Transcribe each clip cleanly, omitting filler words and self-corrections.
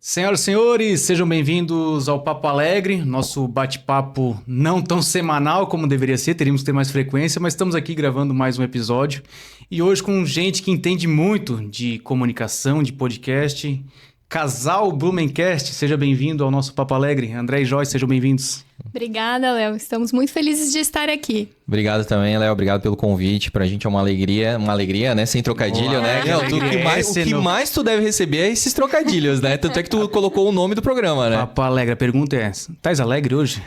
Senhoras e senhores, sejam bem-vindos ao Papo Alegre, nosso bate-papo não tão semanal como deveria ser, teríamos que ter mais frequência, mas estamos aqui gravando mais um episódio e hoje com gente que entende muito de comunicação, de podcast, Casal Blumencast, seja bem-vindo ao nosso Papo Alegre. André e Joyce, sejam bem-vindos. Obrigada, Léo, estamos muito felizes de estar aqui. Obrigado também, Léo. Obrigado pelo convite. Pra gente é uma alegria, né? Sem trocadilho, né? O que mais tu deve receber é esses trocadilhos, né? Tanto é que tu colocou o nome do programa, né? Papo Alegre, a pergunta é essa. Tás alegre hoje?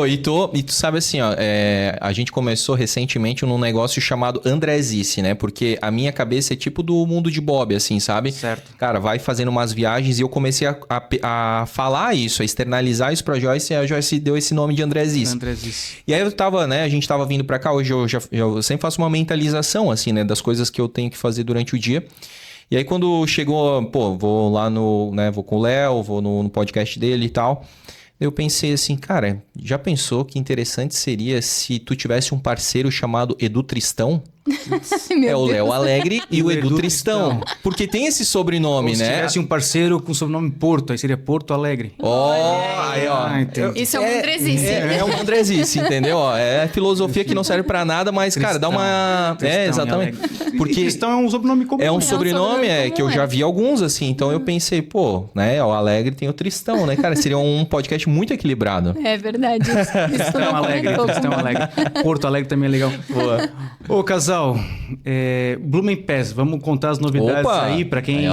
E tu sabe assim, ó, a gente começou recentemente num negócio chamado Andrezice, né? Porque a minha cabeça é tipo do mundo de Bob, assim, sabe? Certo. Cara, vai fazendo umas viagens e eu comecei a falar isso, a externalizar isso pra Joyce e a Joyce deu esse nome de Andrezice. Andrezice. E aí eu tava, né? A gente tava vindo pra cá, hoje eu sempre faço uma mentalização, assim, né? Das coisas que eu tenho que fazer durante o dia. E aí quando chegou, vou lá no, né? Vou com o Léo, vou no podcast dele e tal. Eu pensei assim, cara, já pensou que interessante seria se tu tivesse um parceiro chamado Edu Tristão? É o Léo Alegre e o Edu Tristão. Porque tem esse sobrenome, né? Se tivesse um parceiro com sobrenome Porto, aí seria Porto Alegre. Aí, ó. Isso é um Andrezice. É um Andrezice, entendeu? É filosofia que não serve pra nada, mas, cara, dá uma... exatamente. Porque Tristão é um sobrenome comum. É um sobrenome que eu já vi alguns, assim. Então eu pensei, né? O Alegre tem o Tristão, né? Cara, seria um podcast muito equilibrado. É verdade. Tristão Alegre. Porto Alegre também é legal. Boa. Ô, casal, Blumenpass, vamos contar as novidades aí pra quem,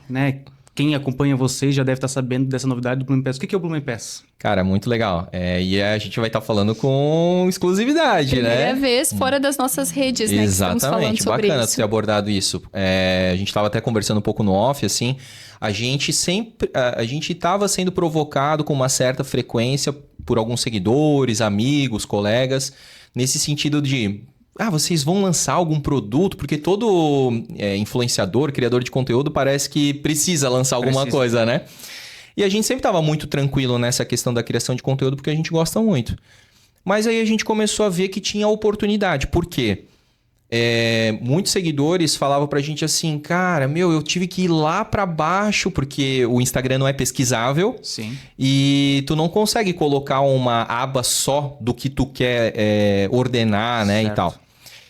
né, quem acompanha vocês já deve estar sabendo dessa novidade do Blumenpass. O que é o Blumenpass? Cara, muito legal. E a gente vai estar falando com exclusividade, Primeira vez fora das nossas redes, né? Exatamente, bacana isso. ter abordado isso. A gente estava até conversando um pouco no off, assim. A gente estava sendo provocado com uma certa frequência por alguns seguidores, amigos, colegas, nesse sentido de... vocês vão lançar algum produto? Porque todo influenciador, criador de conteúdo, parece que precisa lançar alguma coisa, né? E a gente sempre estava muito tranquilo nessa questão da criação de conteúdo, porque a gente gosta muito. Mas aí a gente começou a ver que tinha oportunidade. Por quê? Muitos seguidores falavam pra gente assim, cara, eu tive que ir lá pra baixo, porque o Instagram não é pesquisável. Sim. E tu não consegue colocar uma aba só do que tu quer ordenar, né, certo. E tal.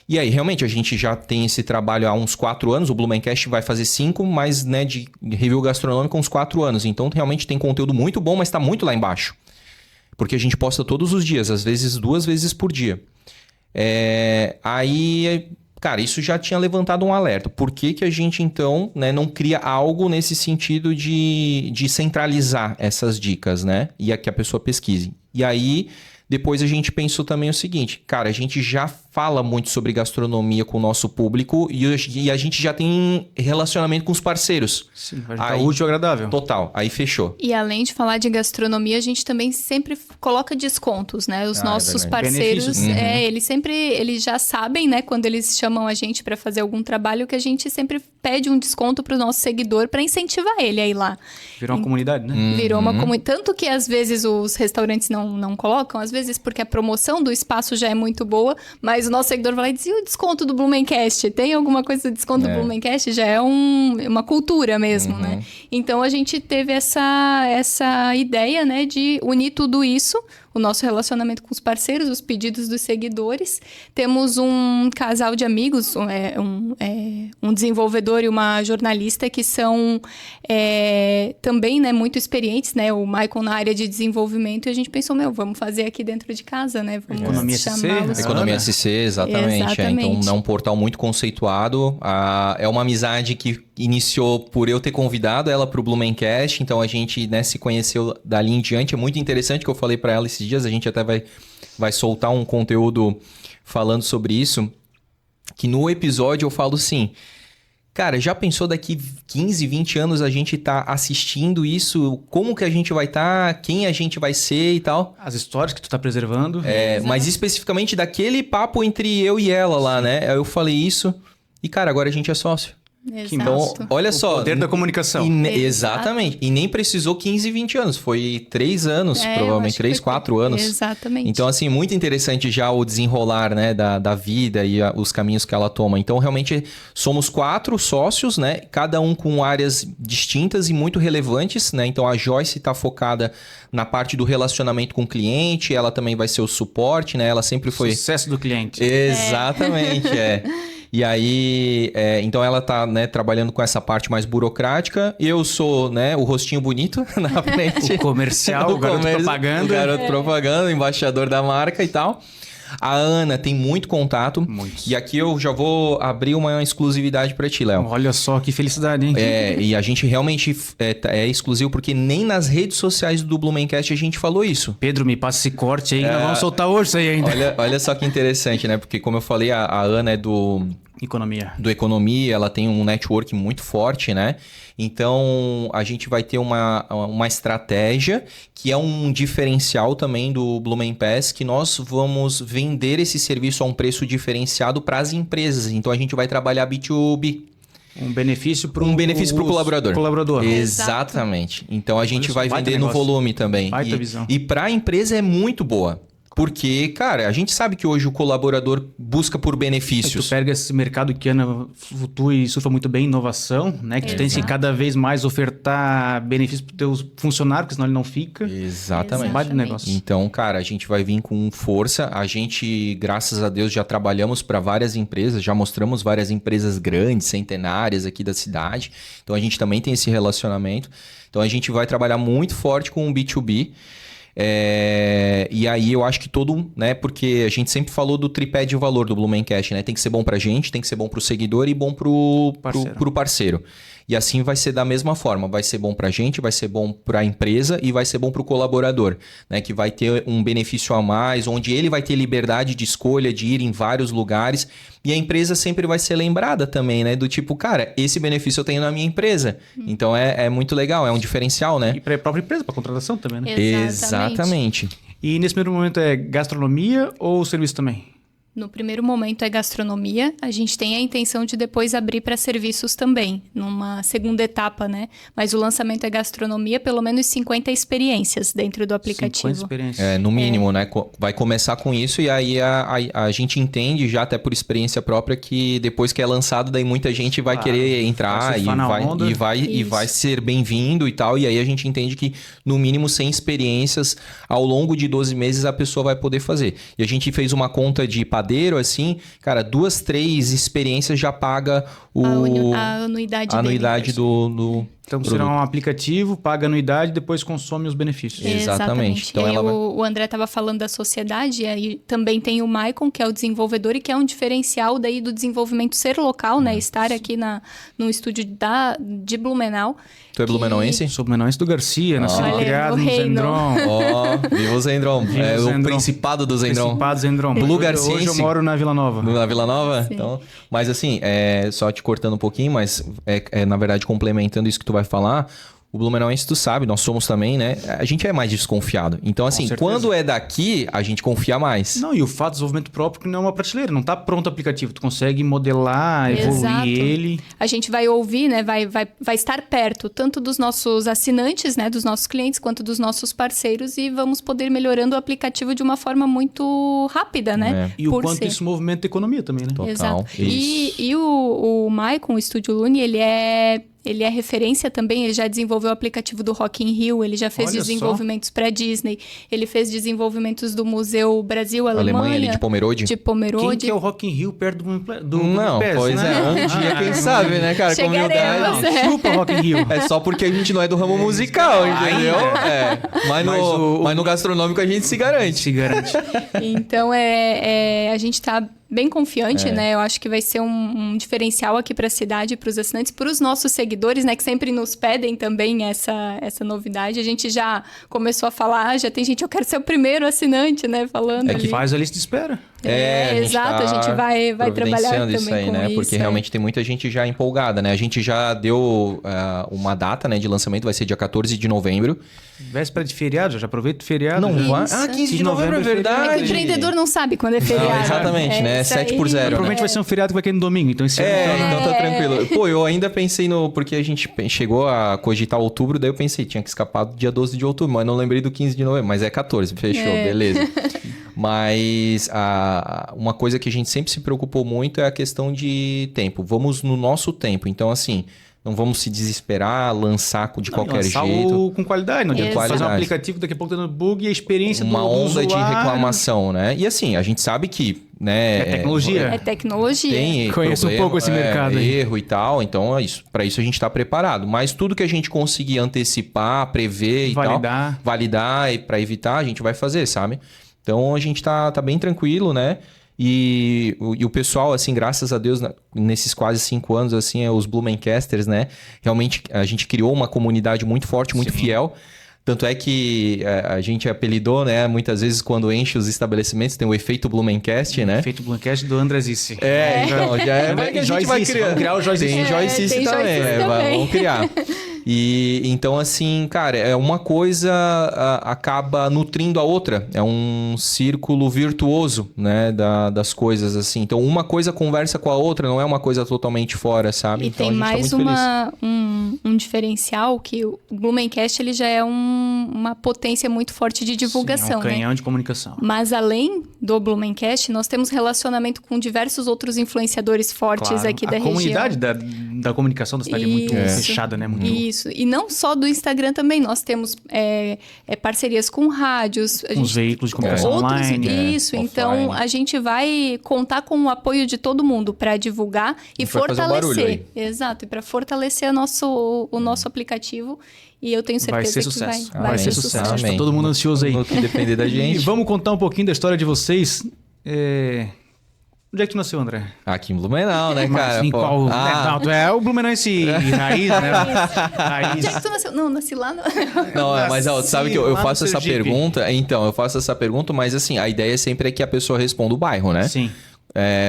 E aí, realmente, a gente já tem esse trabalho há uns 4 anos. O Blumencast vai fazer 5, mas, né, de review gastronômico uns 4 anos. Então, realmente tem conteúdo muito bom, mas tá muito lá embaixo. Porque a gente posta todos os dias, às vezes 2 vezes por dia. Aí, cara, isso já tinha levantado um alerta. Por que a gente, então, né, não cria algo nesse sentido de centralizar essas dicas, né? E que a pessoa pesquise. E aí... Depois a gente pensou também o seguinte, cara, a gente já fala muito sobre gastronomia com o nosso público e a gente já tem relacionamento com os parceiros. Sim, vai ficar útil e agradável. Total, aí fechou. E além de falar de gastronomia, a gente também sempre coloca descontos, né? Os nossos parceiros, eles já sabem, né? Quando eles chamam a gente para fazer algum trabalho, que a gente sempre pede um desconto para o nosso seguidor para incentivar ele a ir lá. Virou uma comunidade, né? Virou uma comunidade. Tanto que às vezes os restaurantes não colocam, às vezes porque a promoção do espaço já é muito boa, mas o nosso seguidor vai lá e diz, e o desconto do Blumencast? Tem alguma coisa do desconto do Blumencast? Já é uma cultura mesmo, né? Então a gente teve essa ideia, né, de unir tudo isso, o nosso relacionamento com os parceiros, os pedidos dos seguidores. Temos um casal de amigos, um desenvolvedor e uma jornalista que são também, né, muito experientes, né? O Michael na área de desenvolvimento, e a gente pensou, vamos fazer aqui dentro de casa, né? Vamos Economia SC. Economia SC, exatamente. Então, é um portal muito conceituado. É uma amizade que iniciou por eu ter convidado ela para o Blumencast, então a gente, né, se conheceu dali em diante. É muito interessante que eu falei para ela esses dias, a gente até vai soltar um conteúdo falando sobre isso, que no episódio eu falo assim, cara, já pensou daqui 15, 20 anos a gente tá assistindo isso? Como que a gente vai estar? Quem a gente vai ser e tal? As histórias que tu tá preservando. Mas especificamente daquele papo entre eu e ela lá, né? Eu falei isso e, cara, agora a gente é sócio. Exato. Então, olha só. O poder da comunicação. Exatamente. E nem precisou 15, 20 anos. Foi 3 anos, provavelmente. 3, 4 anos. Exatamente. Então, assim, muito interessante já o desenrolar, né, da vida e os caminhos que ela toma. Então, realmente, somos 4 sócios, né? Cada um com áreas distintas e muito relevantes, né? Então, a Joyce está focada na parte do relacionamento com o cliente. Ela também vai ser o suporte, né? Ela sempre foi... Sucesso do cliente. Exatamente, E aí, então ela tá, né, trabalhando com essa parte mais burocrática. Eu sou, né, o rostinho bonito na frente. O comercial, o garoto propaganda. O garoto propaganda, o embaixador da marca e tal. A Ana tem muito contato. Muitos. E aqui eu já vou abrir uma exclusividade para ti, Léo. Olha só que felicidade, hein? E a gente realmente é exclusivo porque nem nas redes sociais do Blumencast a gente falou isso. Pedro, me passa esse corte aí, nós vamos soltar hoje isso aí ainda. Olha só que interessante, né? Porque como eu falei, a Ana é do Economia, ela tem um network muito forte, né? Então, a gente vai ter uma estratégia que é um diferencial também do Blumenpass, que nós vamos vender esse serviço a um preço diferenciado para as empresas. Então, a gente vai trabalhar B2B. Um benefício para o colaborador. Exatamente. Então, a gente vai vender no volume também. Baita visão. E para a empresa é muito boa. Porque, cara, a gente sabe que hoje o colaborador busca por benefícios. Tu pega esse mercado que flutua e surfa muito bem inovação, né? Que tu tens que cada vez mais ofertar benefícios para os teus funcionários, porque senão ele não fica. Exatamente. Baita negócio. Então, cara, a gente vai vir com força. A gente, graças a Deus, já trabalhamos para várias empresas, já mostramos várias empresas grandes, centenárias aqui da cidade. Então, a gente também tem esse relacionamento. Então, a gente vai trabalhar muito forte com o B2B. E aí eu acho que né? Porque a gente sempre falou do tripé de valor do Blumencast, né? Tem que ser bom pra gente, tem que ser bom pro seguidor e bom pro parceiro. E assim vai ser da mesma forma. Vai ser bom pra gente, vai ser bom pra empresa e vai ser bom pro colaborador, né? Que vai ter um benefício a mais, onde ele vai ter liberdade de escolha, de ir em vários lugares. E a empresa sempre vai ser lembrada também, né? Do tipo, cara, esse benefício eu tenho na minha empresa. Então é muito legal, é um diferencial, né? E para a própria empresa, para contratação também, né? Exatamente. E nesse primeiro momento é gastronomia ou serviço também? No primeiro momento é gastronomia. A gente tem a intenção de depois abrir para serviços também, numa segunda etapa, né? Mas o lançamento é gastronomia, pelo menos 50 experiências dentro do aplicativo. 50 experiências. No mínimo, né? Vai começar com isso e aí a gente entende já até por experiência própria que depois que é lançado, daí muita gente vai querer entrar e vai ser bem-vindo e tal. E aí a gente entende que no mínimo 100 experiências ao longo de 12 meses a pessoa vai poder fazer. E a gente fez uma conta de assim, cara, 2, 3 experiências já paga a anuidade do Então, será um aplicativo, paga anuidade e depois consome os benefícios. Exatamente. Então, o André estava falando da sociedade, e aí também tem o Maicon, que é o desenvolvedor e que é um diferencial daí do desenvolvimento ser local, né? Estar aqui no estúdio de Blumenau. Tu é blumenauense? Sou blumenauense do Garcia, nascido e criado no Zendron. Viva o Zendron. O Principado do Zendron. Principado do Zendron. Blue Garciense. Hoje eu moro na Vila Nova. Na Vila Nova? Sim. Então, mas assim, só te cortando um pouquinho, mas na verdade complementando isso que tu vai falar, o blumenauense, tu sabe, nós somos também, né? A gente é mais desconfiado. Então, assim, quando é daqui, a gente confia mais. Não, e o fato do desenvolvimento próprio que não é uma prateleira, não tá pronto o aplicativo. Tu consegue modelar, evoluir ele. A gente vai ouvir, né? Vai estar perto tanto dos nossos assinantes, né? Dos nossos clientes, quanto dos nossos parceiros e vamos poder ir melhorando o aplicativo de uma forma muito rápida, né? E o quanto isso movimenta a economia também, né? Total. Exato. E o Maicon, o Estúdio Lune, ele é referência também, ele já desenvolveu o aplicativo do Rock in Rio, ele já fez desenvolvimentos para Disney, ele fez desenvolvimentos do Museu Brasil-Alemanha. Ali de Pomerode. Quem que é o Rock in Rio perto do Não, PES, pois né? Um dia, quem sabe, né, cara? Chegaremos. Chupa Rock in Rio. É só porque a gente não é do ramo musical, entendeu? Mas no gastronômico a gente se garante. Se garante. Então, a gente tá bem confiante, né? Eu acho que vai ser um diferencial aqui para a cidade, para os assinantes, para os nossos seguidores, né? Que sempre nos pedem também essa novidade. A gente já começou a falar, já tem gente, eu quero ser o primeiro assinante, né? Falando que faz a lista de espera. Exato, a gente vai trabalhar também isso aí, com né? isso. Porque realmente tem muita gente já empolgada, né? A gente já deu uma data, né, de lançamento, vai ser dia 14 de novembro. Véspera de feriado, já aproveita o feriado. Não vai. 15 de novembro é verdade. É que o empreendedor não sabe quando é feriado. Não, exatamente, né? né? Isso 7 aí. por 0. Provavelmente vai ser um feriado que vai cair no domingo, então esse ano Então tá tranquilo. Pô, eu ainda pensei no... Porque a gente chegou a cogitar outubro, daí eu pensei, tinha que escapar do dia 12 de outubro, mas não lembrei do 15 de novembro. Mas é 14, fechou, beleza. Mas uma coisa que a gente sempre se preocupou muito é a questão de tempo. Vamos no nosso tempo. Então, assim, não vamos se desesperar, lançar de qualquer jeito. Com qualidade, não adianta fazer um qualidade. aplicativo daqui a pouco dando bug e a experiência Uma do onda de usuário. reclamação, né? E assim, a gente sabe que, né? É tecnologia. É tecnologia. Tem Conheço problema, um pouco esse mercado aí. erro e tal, então é isso. Para isso a gente está preparado. Mas tudo que a gente conseguir antecipar, prever e Validar. tal, validar e para evitar, a gente vai fazer, sabe? Então a gente tá bem tranquilo, né? E o pessoal, assim, graças a Deus, nesses quase 5 anos, assim, os Blumencasters, né? Realmente a gente criou uma comunidade muito forte, muito fiel. Tanto é que a gente apelidou, né? Muitas vezes quando enche os estabelecimentos, tem o efeito Blumencast, né? Efeito Blumencast do André Zissi. Então, já é. Mas que a gente vai criar. Vamos criar o Joyce Tem Joyce tem também, Joyce né? também. Vamos criar. E então, assim, cara, é uma coisa acaba nutrindo a outra. É um círculo virtuoso, né? Das coisas, assim. Então, uma coisa conversa com a outra, não é uma coisa totalmente fora, sabe? E então, tem a gente mais tá muito um diferencial que o Blumencast ele já é uma potência muito forte de divulgação, Sim, é um né? canhão de comunicação. Mas além do Blumencast, nós temos relacionamento com diversos outros influenciadores fortes Claro. aqui da a região. comunidade da comunicação da cidade é muito Isso. fechada, né? Muito... Isso. E não só do Instagram também. Nós temos parcerias com rádios. Com os veículos de comunicação online. Isso. offline. Então, a gente vai contar com o apoio de todo mundo para divulgar e A gente vai fazer um barulho fortalecer. aí. Exato. E para fortalecer o nosso aplicativo. E eu tenho certeza Vai ser que sucesso. vai Vai ser ser sucesso. Amém. Tá todo mundo ansioso aí. No que depender da E gente. vamos contar um pouquinho da história de vocês. Onde é que tu nasceu, André? Aqui em Blumenau, né, Mas cara? em Pô. qual... Não, tu é o Blumenauense raiz, né? Raiz. Onde é que tu nasceu? Não, nasci lá no... Não, mas sabe que eu lá faço no essa Sergipe. pergunta. Então, eu faço essa pergunta, mas assim, a ideia sempre é que a pessoa responda o bairro, né? Sim.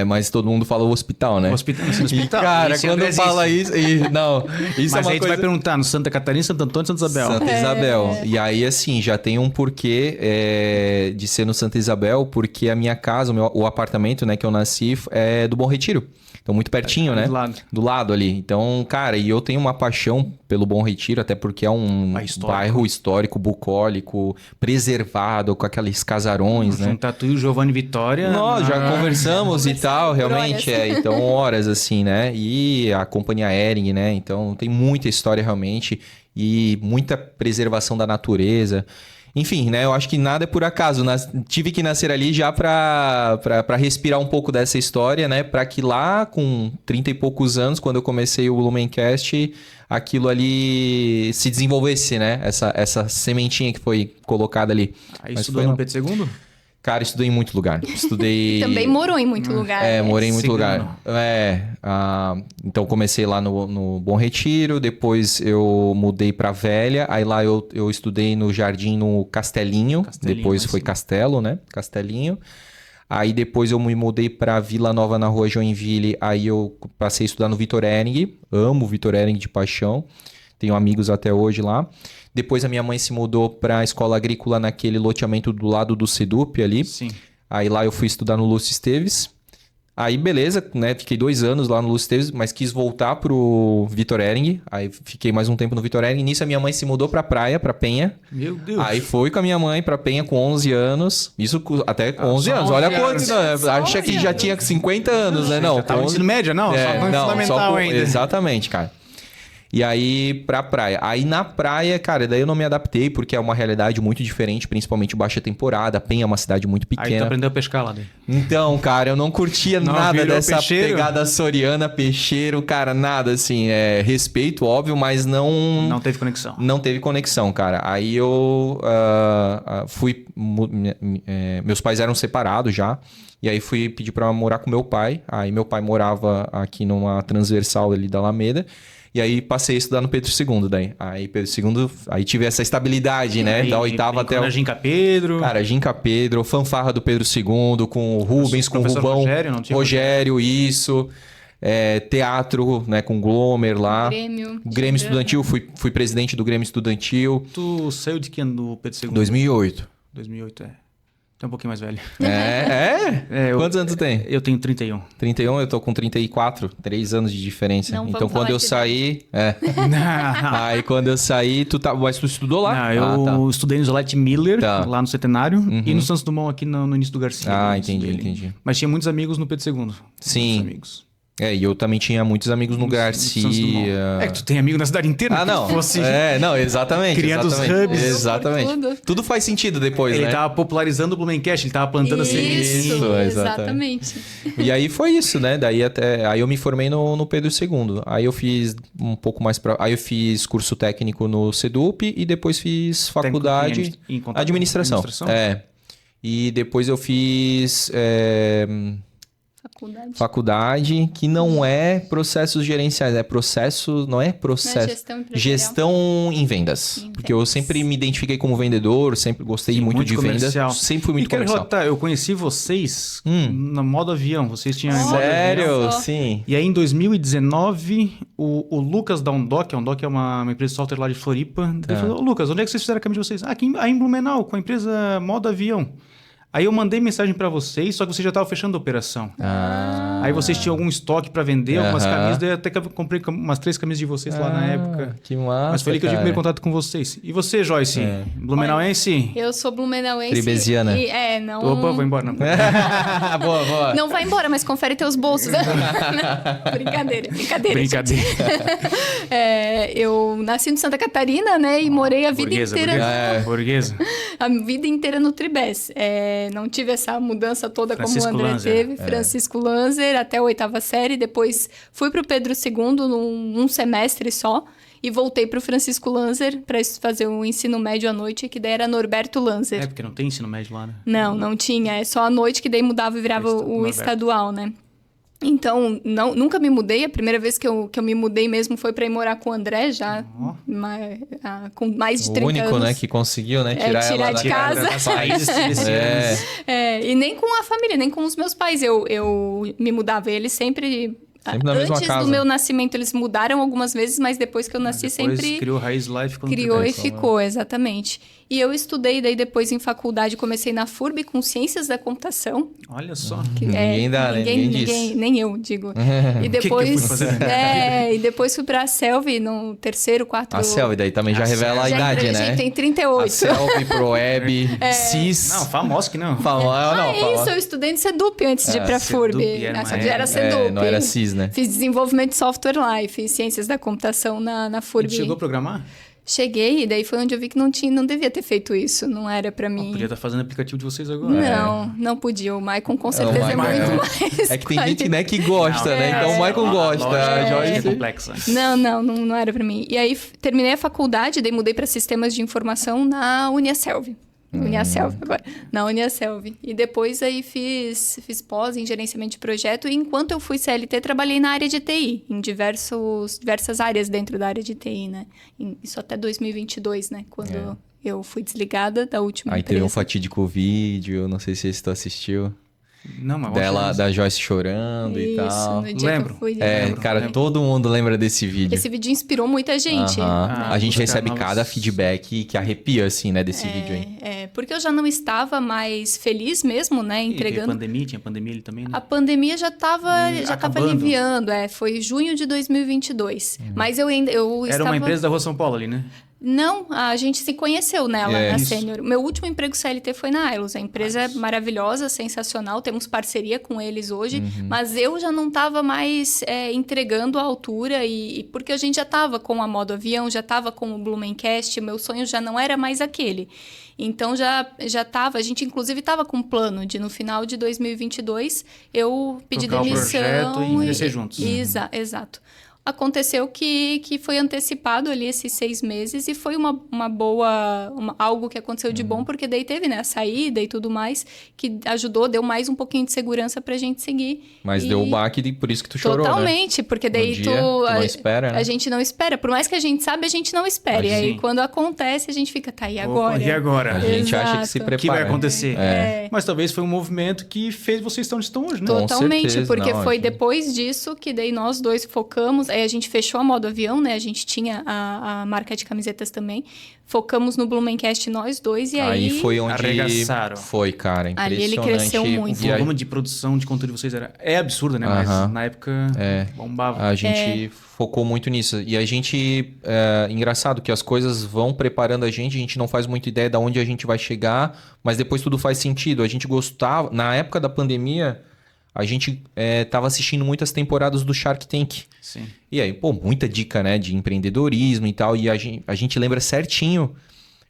Mas todo mundo fala o hospital, né? No hospital. Cara, Esse quando André fala existe. isso. Não, isso Mas é uma aí tu coisa. vai perguntar no Santa Catarina, Santo Antônio, Santa Isabel. Santa Isabel. E aí, assim, já tem um porquê de ser no Santa Isabel, porque a minha casa, o apartamento, né, que eu nasci, é do Bom Retiro. Então, muito pertinho, né? Do lado. Do lado ali. Então, cara, e eu tenho uma paixão pelo Bom Retiro, até porque é um bairro histórico, bucólico, preservado, com aqueles casarões, né? Juntar tu e o Giovanni Vitória. Nós já conversamos e tal, realmente. horas. Então, horas assim, né? E a companhia Hering, né? Então, tem muita história realmente e muita preservação da natureza. Enfim, né? Eu acho que nada é por acaso. Tive que nascer ali já pra respirar um pouco dessa história, né? Pra que lá, com 30 e poucos anos, quando eu comecei o Blumencast, aquilo ali se desenvolvesse, né? Essa sementinha que foi colocada ali. Aí Mas estudou foi no lá. Pedro II? Cara, estudei em muito lugar. Estudei... Também morou em muito lugar. morei em muito Cigano. lugar. Então comecei lá no Bom Retiro, depois eu mudei pra Velha, aí lá eu estudei no Jardim no Castelinho, depois foi sim. Castelo, né? Castelinho. Aí depois eu me mudei pra Vila Nova na Rua Joinville, aí eu passei a estudar no Vitor Hering, amo o Vitor Hering de paixão, tenho amigos até hoje lá. Depois a minha mãe se mudou para a escola agrícola naquele loteamento do lado do Sedup ali. Sim. Aí lá eu fui estudar no Lúcio Esteves. Aí beleza, né? Fiquei 2 anos lá no Lúcio Esteves, mas quis voltar pro Vitor Hering. Aí fiquei mais um tempo no Vitor Hering. Nisso a minha mãe se mudou pra praia, pra Penha. Meu Deus. Aí foi com a minha mãe pra Penha com 11 anos. Isso até com 11 só anos. 11 Olha anos. quanto, né? Só Acha 11 que já anos. tinha 50 anos, né? Não, Já tava com no ensino médio? Não, só no fundamental ainda. Exatamente, cara. E aí, pra praia. Aí na praia, cara, daí eu não me adaptei, porque é uma realidade muito diferente, principalmente baixa temporada. Penha é uma cidade muito Aí tu pequena. aprendeu a pescar lá daí. Então, cara, eu não curtia Não nada virou dessa peixeiro? pegada soriana, peixeiro, cara, nada assim. Respeito, óbvio, mas Não teve conexão. não teve conexão, cara. Aí eu fui. Meus pais eram separados já. E aí fui pedir pra morar com meu pai. Aí meu pai morava aqui numa transversal ali da Alameda. E aí passei a estudar no Pedro II daí. Aí Pedro II, aí tive essa estabilidade, né? Da oitava até o... Ginca Pedro. Cara, Ginca Pedro, fanfarra do Pedro II, com o Rubens, com o Professor Rubão. Rogério, não tinha Rogério, isso. Teatro, né, com o Glomer lá. Grêmio Estudantil, fui presidente do Grêmio Estudantil. Tu saiu de que ano do Pedro II? 2008. 2008, Tá um pouquinho mais velho. Quantos anos tu tem? Eu tenho 31. 31, eu tô com 34. 3 anos de diferença. Não então, vamos quando falar eu de saí... Não, Aí, quando eu saí, mas tu estudou lá? eu estudei no Zolete Miller, Tá. lá no Centenário, e no Santos Dumont aqui no início do Garcia. Ah, no início entendi, dele. entendi. Mas tinha muitos amigos no Pedro II. Sim. Muitos amigos. E eu também tinha muitos amigos no Santos Dumont. Garcia. É que tu tem amigo na cidade inteira. Ah, não. Que fosse... Não, exatamente. Criando os exatamente. hubs. Exatamente. Tudo. Tudo faz sentido depois, Ele né? tava popularizando o Blumencast, ele tava plantando a semente. Isso, exatamente. exatamente. E aí foi isso, né? Aí eu me formei no Pedro II. Aí eu fiz um pouco mais pra... Aí eu fiz curso técnico no Sedup e depois fiz faculdade Em contato- administração. E depois eu fiz Faculdade. faculdade, que não é processos gerenciais, é processo, não é processo, gestão empresarial. gestão em vendas. Em Porque eu vendas. sempre me identifiquei como vendedor, sempre gostei Sim, muito de comercial. vendas, sempre fui muito E quero comercial. relatar, eu conheci vocês na modo avião. Vocês tinham Olha. modo avião. Sério? Só. Sim. E aí, em 2019, o Lucas da Undoc, a Undoc é uma empresa de software lá de Floripa, ele falou, "Ô, Lucas, onde é que vocês fizeram a camisa de vocês? Ah, aqui em Blumenau, com a empresa Modo Avião. Aí eu mandei mensagem pra vocês, só que vocês já estavam fechando a operação. Aí vocês tinham algum estoque pra vender, algumas Aham. camisas, daí até que eu comprei umas 3 camisas de vocês lá na época. Que massa, Mas foi ali que eu tive o cara. primeiro contato com vocês. E você, Joyce? Blumenauense? Eu sou blumenauense. Tribesiana. Não... Opa, vou embora. Não. boa, boa. Não vai embora, mas confere teus bolsos. Não, brincadeira. Brincadeira. Eu nasci no Santa Catarina, né? E morei a vida Burguesa, inteira... burguesa. A vida inteira no Tribés. Não tive essa mudança toda Francisco como o André Lanzer. teve. Francisco Lanzer, até a 8ª série. Depois fui pro Pedro II num semestre só. E voltei pro Francisco Lanzer para fazer o ensino médio à noite, que daí era Norberto Lanzer. É, porque não tem ensino médio lá, né? Não tinha. É só à noite que daí mudava e virava o Norberto. estadual, né? Então, nunca me mudei. A primeira vez que eu me mudei mesmo foi para ir morar com o André, já com mais de 30 O único, anos. né, que conseguiu, né, tirar tirar ela de da casa. da raiz. E nem com a família, nem com os meus pais. Eu me mudava. Eles sempre na mesma antes casa. do meu nascimento, eles mudaram algumas vezes, mas depois que eu nasci, Depois sempre criou raiz lá e ficou no criou e Tribés. ficou, exatamente. E eu estudei, daí depois em faculdade, comecei na FURB com Ciências da Computação. Olha só. Ninguém dá, né? Ninguém diz. Nem eu digo. E que eu fui depois, fazer? e depois fui pra Selvi no terceiro, quarto... A Selvi daí também já revela a idade, já né? tem 38. A Selvi, Proeb, CIS. Não, famoso que não. Isso, eu estudei no Sedup antes de ir pra Sedup FURB. era Só uma que já era Sedup. não era CIS, né? Fiz desenvolvimento de software lá e fiz ciências da computação na FURB. Ele chegou a programar? Cheguei, e daí foi onde eu vi que não devia ter feito isso. Não era pra mim. Podia estar fazendo aplicativo de vocês agora. Não podia. O Maicon com certeza é Maicon, muito mais. É que tem gente, né, que gosta, né? Então o Michael gosta. A A Joyce é Joyce... complexa. Não era pra mim. E aí terminei a faculdade, daí mudei pra sistemas de informação na Uniaselv. Uniaselv agora. Na Uniaselv. E depois aí fiz pós em gerenciamento de projeto. E enquanto eu fui CLT, trabalhei na área de TI. Em diversas áreas dentro da área de TI, né? Isso até 2022, né? Quando eu fui desligada da última Aí empresa. teve um fatídico vídeo, não sei se esse tu assistiu. Não, mas Da Joyce chorando e Isso, tal. no dia Lembro. que eu fui. Cara, todo mundo lembra desse vídeo. Esse vídeo inspirou muita gente. A gente buscar recebe novos- cada feedback que arrepia, assim, né, desse vídeo aí. Porque eu já não estava mais feliz mesmo, né? Entregando. Tinha pandemia ali também, né? A pandemia já estava acabando. aliviando, foi junho de 2022. Mas eu Era estava... uma empresa da Rua São Paulo ali, né? Não, a gente se conheceu nela, na Isso. Sênior. Meu último emprego CLT foi na Ailos. A empresa é maravilhosa, sensacional. Temos parceria com eles hoje. Mas eu já não estava mais entregando a altura. E porque a gente já estava com a Modo Avião, já estava com o Blumencast. Meu sonho já não era mais aquele. Então, já estava... A gente, inclusive, estava com um plano de, no final de 2022, eu pedir Tocar o demissão. projeto e crescer juntos. Exato. Aconteceu que foi antecipado ali esses 6 meses e foi uma boa... algo que aconteceu de bom, porque daí teve, né? A saída e tudo mais, que ajudou, deu mais um pouquinho de segurança pra gente seguir. Mas deu o baque e por isso que tu chorou, Totalmente, porque daí Um dia, tu não espera, né? A gente não espera. Por mais que a gente sabe, a gente não espera. E aí, Sim. quando acontece, a gente fica, tá, e Opa, agora? e agora? A gente Exato. acha que se prepara. O que vai acontecer? É. Mas talvez foi um movimento que fez vocês estar onde estão hoje, né? Com Totalmente, certeza, porque não, foi gente. depois disso que daí nós dois focamos. aí a gente fechou a modo avião, né? A gente tinha a marca de camisetas também. Focamos no Blumencast nós dois e aí... Aí foi onde... Arregaçaram. Foi, cara, impressionante. Ali ele cresceu muito. O volume de produção de conteúdo de vocês é absurdo, né? Mas na época bombava. A gente focou muito nisso. E a gente... engraçado que as coisas vão preparando a gente não faz muita ideia de onde a gente vai chegar, mas depois tudo faz sentido. A gente gostava... Na época da pandemia, a gente tava assistindo muitas temporadas do Shark Tank. Sim. E aí, pô, muita dica, né, de empreendedorismo e tal. E a gente lembra certinho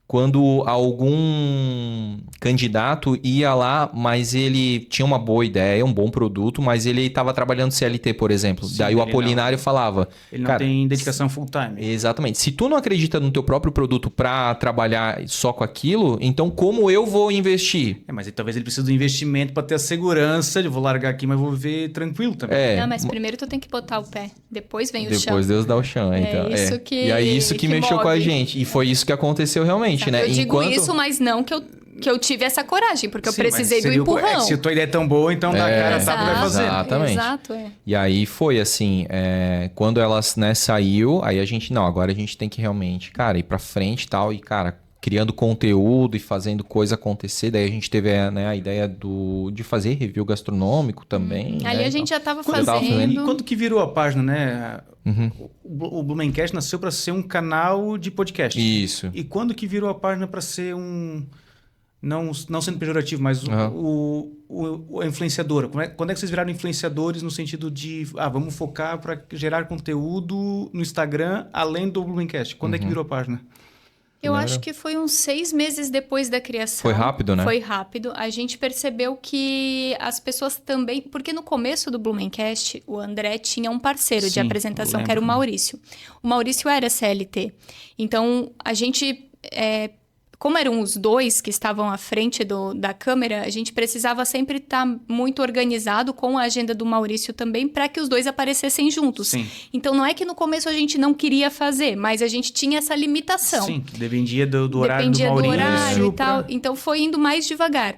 quando algum candidato ia lá, mas ele tinha uma boa ideia, um bom produto, mas ele estava trabalhando CLT, por exemplo. Sim, daí o Apolinário falava... Ele não tem dedicação full time. Exatamente. Se tu não acredita no teu próprio produto para trabalhar só com aquilo, então como eu vou investir? Mas talvez ele precise do investimento para ter a segurança de vou largar aqui, mas vou viver tranquilo também. Não, mas primeiro tu tem que botar o pé, depois vem o chão. Depois Deus dá o chão, então. Isso que, e aí isso que mexeu move. com a gente. E foi isso que aconteceu realmente, né? Eu digo isso, mas não que eu tive essa coragem, porque eu precisei do empurrão. Se a tua ideia é tão boa, então dá cara, sabe o que vai fazer. Exatamente. Exato, E aí foi assim, quando elas, né, saiu, aí a gente, não, agora a gente tem que realmente, cara, ir pra frente e tal, e cara, criando conteúdo e fazendo coisa acontecer, daí a gente teve a ideia de fazer review gastronômico também. Ali né? a gente já estava E fazendo. quando que virou a página, né? O Blumencast nasceu para ser um canal de podcast. Isso. E quando que virou a página para ser não sendo pejorativo, mas a influenciadora? Quando é que vocês viraram influenciadores no sentido de vamos focar para gerar conteúdo no Instagram além do Blumencast? Quando é que virou a página? Eu acho que foi uns 6 meses depois da criação. Foi rápido, né? Foi rápido. A gente percebeu que as pessoas também... Porque no começo do Blumencast, o André tinha um parceiro de apresentação, que era o Maurício. O Maurício era CLT. Então, a gente... Como eram os dois que estavam à frente da câmera, a gente precisava sempre estar muito organizado com a agenda do Maurício também, para que os dois aparecessem juntos. Sim. Então, não é que no começo a gente não queria fazer, mas a gente tinha essa limitação. Sim, dependia do horário do Maurício. Dependia do horário e tal. Então, foi indo mais devagar.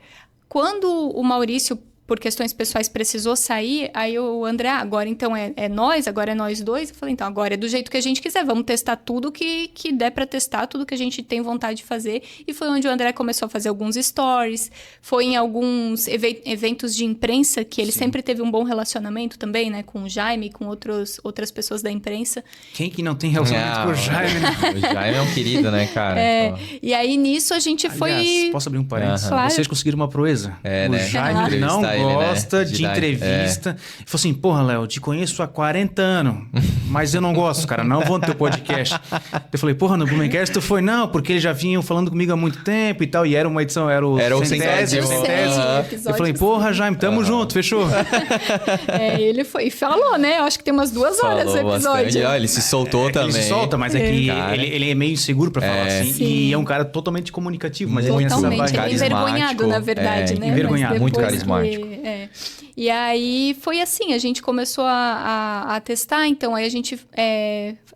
Quando o Maurício, por questões pessoais, precisou sair, aí o André, agora então agora é nós dois. Eu falei, então, agora é do jeito que a gente quiser, vamos testar tudo que der para testar, tudo que a gente tem vontade de fazer. E foi onde o André começou a fazer alguns stories, foi em alguns eventos de imprensa, que ele sempre teve um bom relacionamento também, né, com o Jaime, com outras pessoas da imprensa. Quem que não tem relacionamento com o Jaime, né? O Jaime é um querido, né, cara? E aí, nisso, a gente foi... Posso abrir um parênteses? Claro. Vocês conseguiram uma proeza. Né? O Jaime não gosta de dar entrevista. Ele falou assim, porra, Léo, te conheço há 40 anos, mas eu não gosto, cara, não vou no teu podcast. Eu falei, porra, no Blumencast tu foi? Não, porque eles já vinham falando comigo há muito tempo e tal, e era uma edição, era o centésimo. Eu falei, porra, Jaime, tamo junto, fechou. Ele foi e falou, né? Eu acho que tem umas 2 horas o episódio. Ele se soltou também. Ele se solta, mas é que ele é meio inseguro pra falar assim. Sim. E é um cara totalmente comunicativo, mas ele tem essa Totalmente, bagagem. envergonhado, na verdade, né? Envergonhado, muito carismático. E aí foi assim, a gente começou a testar, então aí a gente...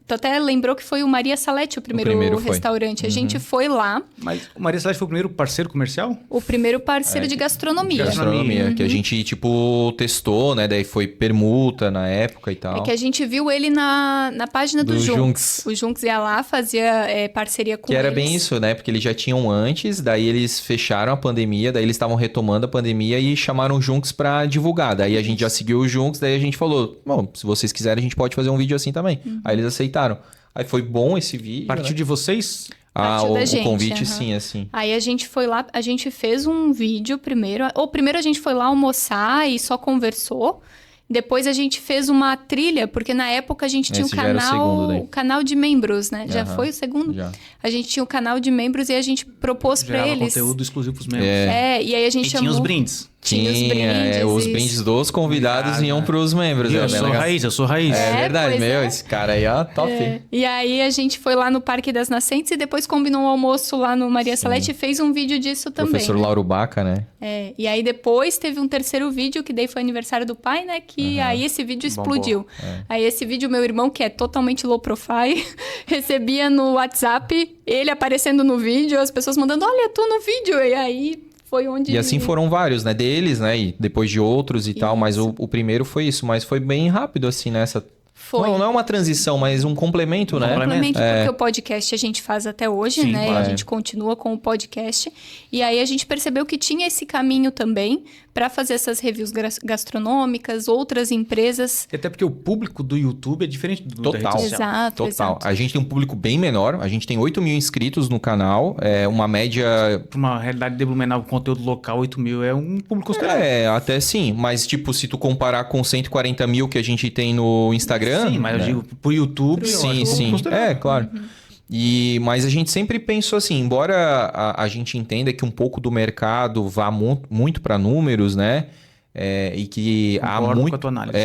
Tu até lembrou que foi o Maria Salete o primeiro restaurante. A gente foi lá. Mas o Maria Salete foi o primeiro parceiro comercial? O primeiro parceiro de gastronomia. Que a gente, tipo, testou, né? Daí foi permuta na época e tal. É que a gente viu ele na página do Junks. O Junks ia lá, fazia parceria com eles. Que era bem isso, né? Porque eles já tinham antes, daí eles fecharam a pandemia, daí eles estavam retomando a pandemia e chamaram o Junks pra divulgar. Daí a gente já seguiu o Junks, daí a gente falou, bom, se vocês quiserem a gente pode fazer um vídeo assim também. Aí eles aceitaram. Aí foi bom esse vídeo. Partiu de vocês? O convite sim, assim. Aí a gente foi lá, a gente fez um vídeo primeiro. Ou primeiro a gente foi lá almoçar e só conversou. Depois a gente fez uma trilha, porque na época a gente tinha o canal de membros, né? Já foi o segundo? Já. A gente tinha o canal de membros e a gente propôs para eles. Conteúdo exclusivo pros membros. E aí a gente chamou... tinha os brindes. Tinha os brindes. Os brindes dos convidados iam pros membros. Eu sou raiz. É verdade, esse cara aí, ó, top. E aí a gente foi lá no Parque das Nascentes e depois combinou um almoço lá no Maria Salete e fez um vídeo disso também. Professor Lauro Baca, né? E aí depois teve um terceiro vídeo, que daí foi aniversário do pai, né? Que aí esse vídeo explodiu. Aí esse vídeo, meu irmão, que é totalmente low profile, recebia no WhatsApp, ele aparecendo no vídeo, as pessoas mandando, olha, tu no vídeo. E aí... foi onde... E assim foram vários, né? Deles, né? E depois de outros e tal. Mas o primeiro foi isso. Mas foi bem rápido, assim, né? Foi. Não é uma transição, mas um complemento, né? Complemento, porque o podcast a gente faz até hoje, Sim, né? claro. A gente continua com o podcast. E aí a gente percebeu que tinha esse caminho também para fazer essas reviews gastronômicas, outras empresas. Até porque o público do YouTube é diferente do da rede Total. social. Exato, Total. exato. A gente tem um público bem menor. A gente tem 8 mil inscritos no canal. É uma média... Para uma realidade de Blumenau com conteúdo local, 8 mil é um público considerável. É, até sim. Mas, tipo, se tu comparar com 140 mil que a gente tem no Instagram... Sim, mas né? eu digo pro YouTube. eu acho Sim, um sim. considerável. É, claro. Mas a gente sempre pensou assim, embora a gente entenda que um pouco do mercado vá muito para números, né? E que Concordo com a tua análise.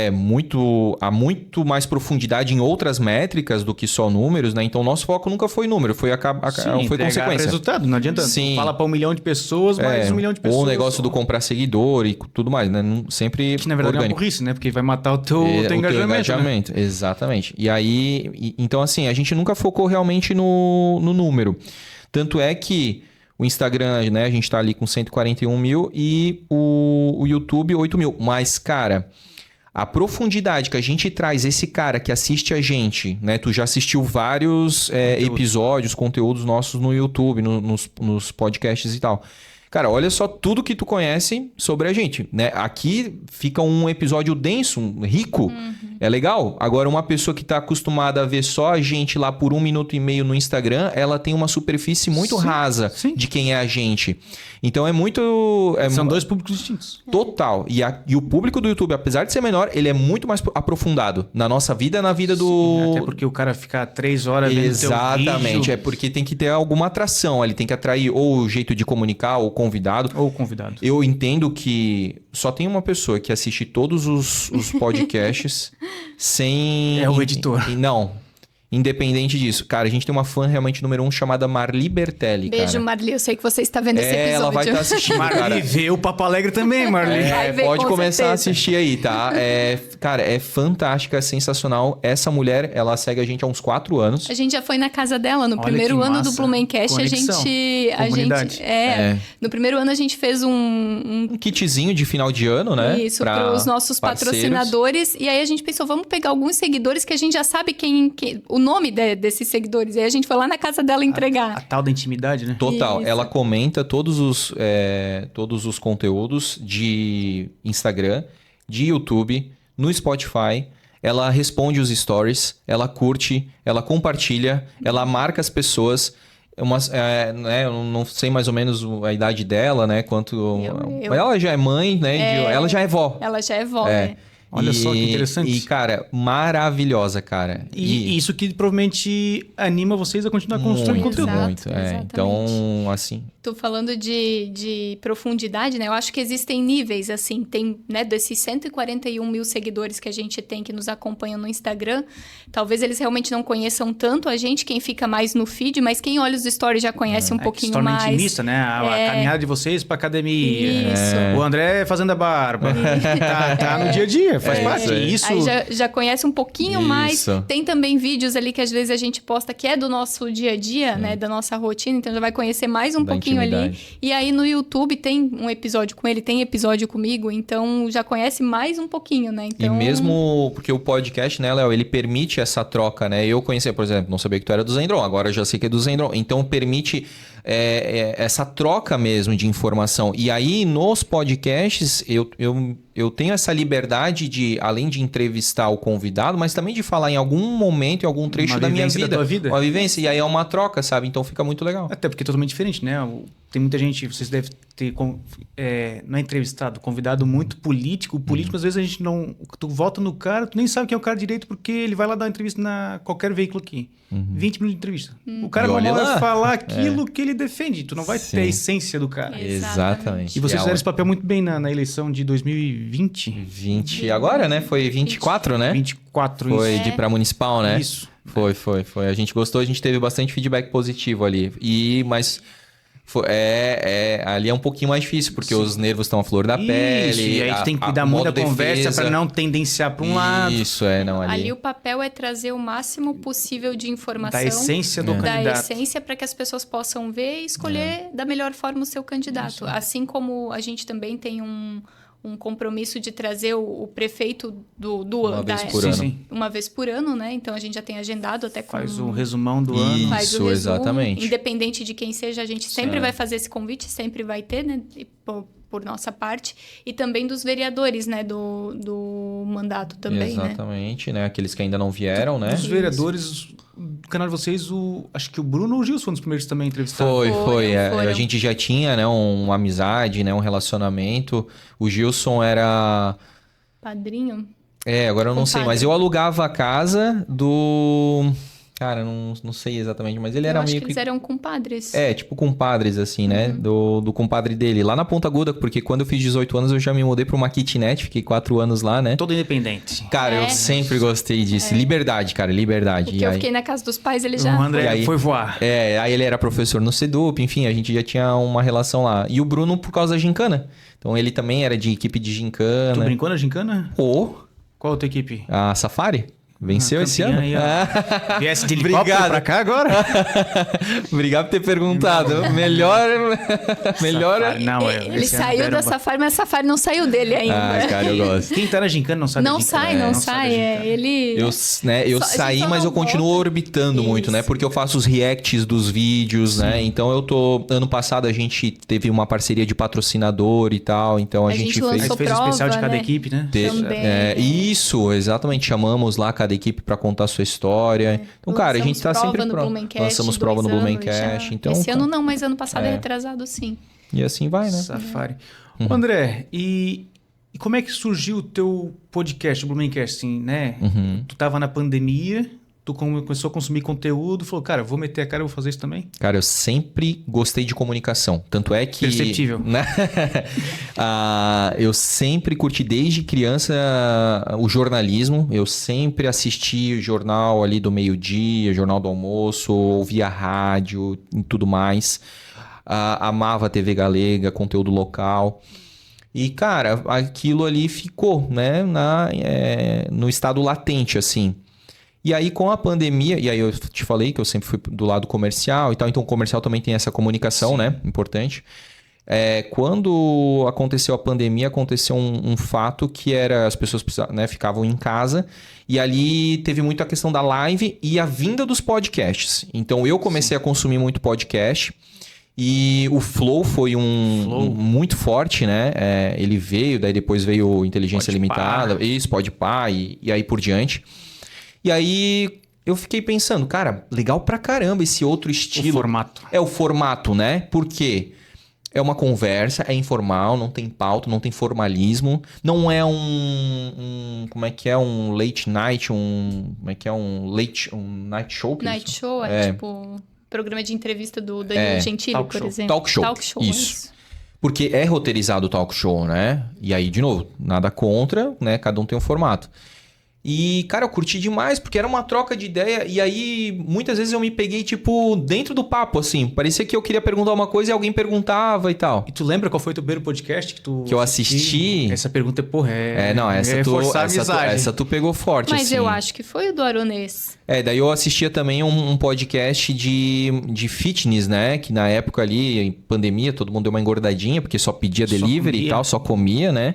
há muito mais profundidade em outras métricas do que só números, né? Então, nosso foco nunca foi número, foi Sim, foi entregar consequência. resultado, não adianta. Sim. Fala para 1 milhão de pessoas, mais 1 milhão de pessoas. Ou o negócio do comprar seguidor e tudo mais, né? Sempre Que na verdade é uma orgânico. burrice, né? Porque vai matar o teu engajamento. Né? Exatamente. E aí, então assim, a gente nunca focou realmente no número. Tanto é que o Instagram, né, a gente tá ali com 141 mil e o YouTube 8 mil. Mas, cara, a profundidade que a gente traz esse cara que assiste a gente, né? Tu já assistiu vários episódios, conteúdos nossos no YouTube, nos podcasts e tal. Cara, olha só tudo que tu conhece sobre a gente, né? Aqui fica um episódio denso, rico. É legal. Agora, uma pessoa que tá acostumada a ver só a gente lá por 1 minuto e meio no Instagram, ela tem uma superfície muito rasa sim. de quem é a gente. Então, é muito... São dois públicos distintos. Total. E o público do YouTube, apesar de ser menor, ele é muito mais aprofundado na nossa vida, na vida do... Até porque o cara fica 3 horas vendo Exatamente. teu vídeo. É porque tem que ter alguma atração. Ele tem que atrair ou o jeito de comunicar, ou o convidado. Ou convidado. Eu entendo que só tem uma pessoa que assiste todos os podcasts sem... É o editor. Não. Independente disso. Cara, a gente tem uma fã realmente número 1 chamada Marli Bertelli, Beijo, cara. Marli. Eu sei que você está vendo esse episódio. Ela vai estar assistindo, cara. Marli, vê o Papo Alegre também, Marli. Vai ver, Pode com começar certeza. a assistir aí, tá? Cara, é fantástica, é sensacional. Essa mulher, ela segue a gente há uns 4 anos. A gente já foi na casa dela no Olha primeiro que ano massa. do Blumencast. Conexão. Comunidade. No primeiro ano a gente fez um Um kitzinho de final de ano, né? isso para os nossos parceiros. patrocinadores. E aí a gente pensou, vamos pegar alguns seguidores que a gente já sabe o nome desses seguidores. E aí a gente foi lá na casa dela entregar. A tal da intimidade, né? Total. Isso. Ela comenta todos os conteúdos de Instagram, de YouTube, no Spotify. Ela responde os stories, ela curte, ela compartilha, ela marca as pessoas. Né, eu não sei mais ou menos a idade dela, né? Quanto. Ela já é mãe, né? Ela já é vó. Ela já é vó, né? Olha só que interessante. E, cara, maravilhosa, cara. E isso que provavelmente anima vocês a continuar construindo Muito, conteúdo. muito. Exatamente. Então, assim... Tô falando de profundidade, né? Eu acho que existem níveis, assim. Tem, né, desses 141 mil seguidores que a gente tem que nos acompanham no Instagram. Talvez eles realmente não conheçam tanto a gente, quem fica mais no feed, mas quem olha os stories já conhece um Que pouquinho se torna mais. intimista, né? A caminhada de vocês pra academia. Isso. O André fazendo a barba. Tá no dia a dia, faz parte. Isso. Aí já conhece um pouquinho mais. Isso. Tem também vídeos ali que às vezes a gente posta que é do nosso dia a dia, né? Da nossa rotina. Então já vai conhecer mais um Da pouquinho ali. intimidade. E aí no YouTube tem um episódio com ele, tem episódio comigo. Então já conhece mais um pouquinho, né? Então... E mesmo porque o podcast, né, Léo, ele permite essa troca, né? Eu conhecia, por exemplo, não sabia que tu era do Zendron, agora eu já sei que é do Zendron. Então permite essa troca mesmo de informação. E aí nos podcasts eu tenho essa liberdade de, além de entrevistar o convidado, mas também de falar em algum momento, em algum trecho da minha vida. Da tua vida. Uma vivência. E aí é uma troca, sabe? Então fica muito legal. Até porque é totalmente diferente, né? Tem muita gente, vocês devem ter, não é entrevistado, convidado muito político. O político, às vezes, a gente não... Tu vota no cara, tu nem sabe quem é o cara direito, porque ele vai lá dar uma entrevista na qualquer veículo aqui. 20 minutos de entrevista. O cara E olha vai lá. falar aquilo que ele defende. Tu não vai ter a essência do cara. Exatamente. E vocês fizeram esse papel muito bem na eleição de 2020. 20 agora, né? Foi 24, né? 24, Foi isso. pra municipal, né? Isso. Foi. A gente gostou, a gente teve bastante feedback positivo ali. Mas ali é um pouquinho mais difícil, porque os nervos estão à flor da pele. E aí a gente tem que dar o muita modo conversa defesa. pra não tendenciar pra um lado. Isso, não, ali. Ali o papel é trazer o máximo possível de informação. Da essência do Da candidato. essência para que as pessoas possam ver e escolher da melhor forma o seu candidato. Assim como a gente também tem um um compromisso de trazer o prefeito do Uma vez por Sim, ano. sim. uma vez por ano, né? Então a gente já tem agendado até com... Faz um resumão do ano. Isso, Faz o resumo, exatamente. independente de quem seja, a gente sempre Certo. vai fazer esse convite, sempre vai ter, né? E por nossa parte. E também dos vereadores, né? Do mandato também, né? Exatamente, né? Aqueles que ainda não vieram, né? Dos vereadores do canal de vocês, acho que o Bruno ou o Gilson foram os primeiros também entrevistados. Foi. Foram. A gente já tinha, né, uma amizade, né, um relacionamento. O Gilson era... Padrinho. Agora eu não sei, Compadre. mas eu alugava a casa do... Cara, não sei exatamente, mas ele Eu era acho meio que eles eram compadres. tipo compadres, assim, né? Do compadre dele, lá na Ponta Aguda, porque quando eu fiz 18 anos eu já me mudei pra uma kitnet, fiquei 4 anos lá, né? Todo independente. Cara, eu sempre gostei disso. Liberdade, cara, liberdade. Porque eu fiquei na casa dos pais, ele já... O André E aí- foi voar. Aí ele era professor no Sedup, enfim, a gente já tinha uma relação lá. E o Bruno por causa da gincana. Então ele também era de equipe de Tu gincana. brincou na gincana? Pô, Qual a tua equipe? a Safari? Venceu esse Campeã ano? aí, ó. Viesse de helicóptero Obrigado. pra cá agora? Obrigado por ter perguntado. Melhor. Safari, não, Ele esse ano saiu deram da uma- Safari, mas a Safari não saiu dele ainda. Ah, cara, eu gosto. Quem tá na gincana não sai da Não gincana. sai, É, não sai sai. da gincana. Ele... Eu Só- a saí, gente só mas não eu continuo volta. orbitando muito, né? Isso. Porque eu faço os reacts dos vídeos, né? Então eu tô... Ano passado a gente teve uma parceria de patrocinador e tal. Então a A gente gente fez... Aí lançou tu fez o especial de prova, cada né? equipe, né? Também. Isso, exatamente. Chamamos lá cada equipe pra contar a sua história. Então, cara, a gente tá Lançamos sempre prova no pronto. Blumencast, Lançamos prova no 2 anos Blumencast. já. Então, Esse cara, ano não, mas ano passado é retrasado sim. E assim vai, né? Safari. Ô, André, e como é que surgiu o teu podcast, o Blumencast, assim, né? Tu tava na pandemia, tu começou a consumir conteúdo, falou, cara, vou meter a cara e vou fazer isso também? Cara, eu sempre gostei de comunicação. Tanto é que... Perceptível. Né? Eu sempre curti desde criança o jornalismo. Eu sempre assisti o jornal ali do meio-dia, jornal do almoço, ouvia rádio e tudo mais. Amava a TV Galega, conteúdo local. E, cara, aquilo ali ficou, né? No estado latente, assim. E aí, com a pandemia, e aí eu te falei que eu sempre fui do lado comercial e tal, então o comercial também tem essa comunicação, né? Importante. Quando aconteceu a pandemia, aconteceu um fato que era as pessoas né, ficavam em casa e ali teve muito a questão da live e a vinda dos podcasts. Então eu comecei a consumir muito podcast. E o Flow foi muito forte, né? Ele veio, daí depois veio o Inteligência Limitada, isso, Podpah e aí por diante. E aí eu fiquei pensando, cara, legal pra caramba esse outro estilo. O formato. É o formato, né? Porque é uma conversa, é informal, não tem pauta, não tem formalismo. Não é como é que é? Um late night, como é que é? Um night show? que Night eles- show tipo programa de entrevista do Danilo Gentili, talk por show. exemplo. Talk show, isso. Porque é roteirizado o talk show, né? E aí, de novo, nada contra, né? Cada um tem um formato. E, cara, eu curti demais, porque era uma troca de ideia. E aí, muitas vezes eu me peguei, tipo, dentro do papo, assim. Parecia que eu queria perguntar uma coisa e alguém perguntava e tal. E tu lembra qual foi o teu primeiro podcast que eu assisti? Essa pergunta é, porra, Essa amizade. essa tu pegou forte, Mas assim. eu acho que foi o do Aronês. Daí eu assistia também um podcast de fitness, né? Que na época ali, em pandemia, todo mundo deu uma engordadinha, porque só pedia Só delivery comia. e tal, só comia, né?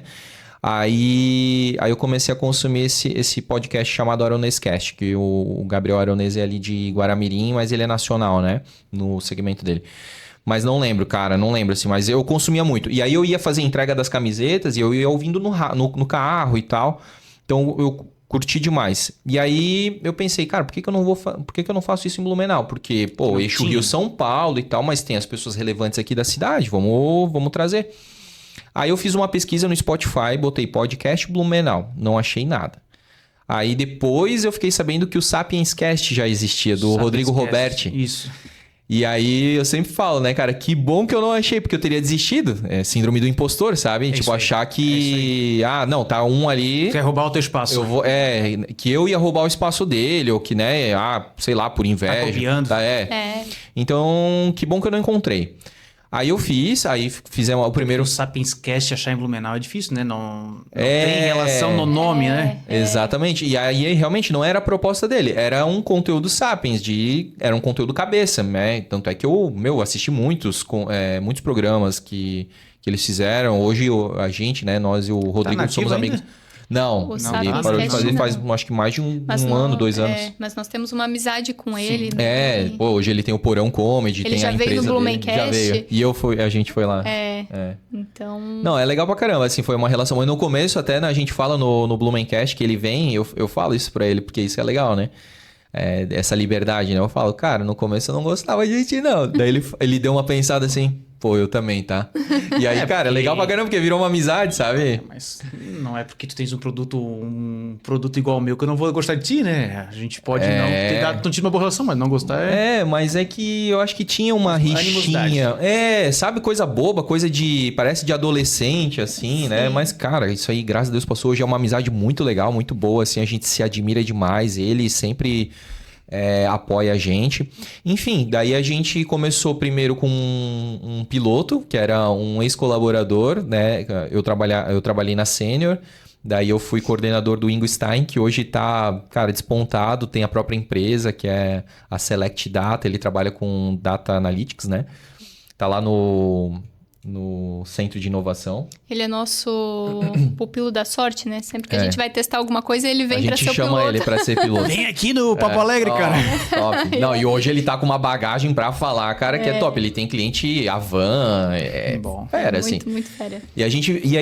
Aí eu comecei a consumir esse podcast chamado Aronescast, que o Gabriel Aronês é ali de Guaramirim, mas ele é nacional, né? No segmento dele. Mas não lembro, cara, não lembro assim, mas eu consumia muito. E aí eu ia fazer entrega das camisetas e eu ia ouvindo no carro e tal. Então eu curti demais. E aí eu pensei, cara, por que eu não faço isso em Blumenau? Porque, pô, eixo tinha. Rio São Paulo e tal, mas tem as pessoas relevantes aqui da cidade, vamos trazer. Aí eu fiz uma pesquisa no Spotify, botei podcast Blumenau, não achei nada. Aí depois eu fiquei sabendo que o Sapiens Cast já existia, do Rodrigo Roberti. Isso. E aí eu sempre falo, né, cara, que bom que eu não achei, porque eu teria desistido. É síndrome do impostor, sabe? isso aí. Achar que... não, tá um ali... Quer roubar o teu espaço. Que eu ia roubar o espaço dele, ou que, né, sei lá, por inveja. Tá copiando. Então, que bom que eu não encontrei. Aí fizemos o primeiro... O Sapiens Cast achar em Blumenau é difícil, né? Não tem relação no nome, né? Exatamente. E aí realmente não era a proposta dele. Era um conteúdo Sapiens, era um conteúdo cabeça, né? Tanto é que eu assisti muitos programas que que eles fizeram. Hoje a gente, né, nós e o Rodrigo nativo somos amigos. ainda? Não, O ele Sapiens parou de Cast fazer não. faz acho que mais de um Mas ano, 2 anos. mas nós temos uma amizade com ele. Né? É, pô, hoje ele tem o Porão Comedy, Ele tem já a veio no empresa dele, Blumencast. já veio. E a gente foi lá. Então... Não, é legal pra caramba, assim, foi uma relação. Mas no começo até, né, a gente fala no Blumencast que ele vem, eu falo isso pra ele, porque isso é legal, né? Essa liberdade, né? Eu falo, cara, no começo eu não gostava de ti, não. Daí ele deu uma pensada assim, pô, eu também, tá? E aí, cara, é legal pra caramba, porque virou uma amizade, sabe? Mas não é porque tu tens um produto igual ao meu que eu não vou gostar de ti, né? A gente pode não ter dado tido uma boa relação, mas não gostar Mas é que eu acho que tinha uma rixinha. Sabe, coisa boba, coisa parece de adolescente, assim, né? Mas, cara, isso aí, graças a Deus, passou. Hoje é uma amizade muito legal, muito boa, assim, a gente se admira demais. Ele sempre apoia a gente. Enfim, daí a gente começou primeiro com um piloto, que era um ex-colaborador, né? Eu trabalhei na Sênior. Daí eu fui coordenador do Ingo Stein, que hoje tá, cara, despontado, tem a própria empresa, que é a Select Data, ele trabalha com Data Analytics, né? Tá lá no Centro de Inovação. Ele é nosso pupilo da sorte, né? Sempre que a gente vai testar alguma coisa, ele vem pra ser o piloto. A gente chama ele pra ser piloto. Vem aqui no Papo Alegre, cara. Top. Não, e hoje ele tá com uma bagagem pra falar, cara, que é top. Ele tem cliente Avan, bom. Fera, muito, assim. muito fera. E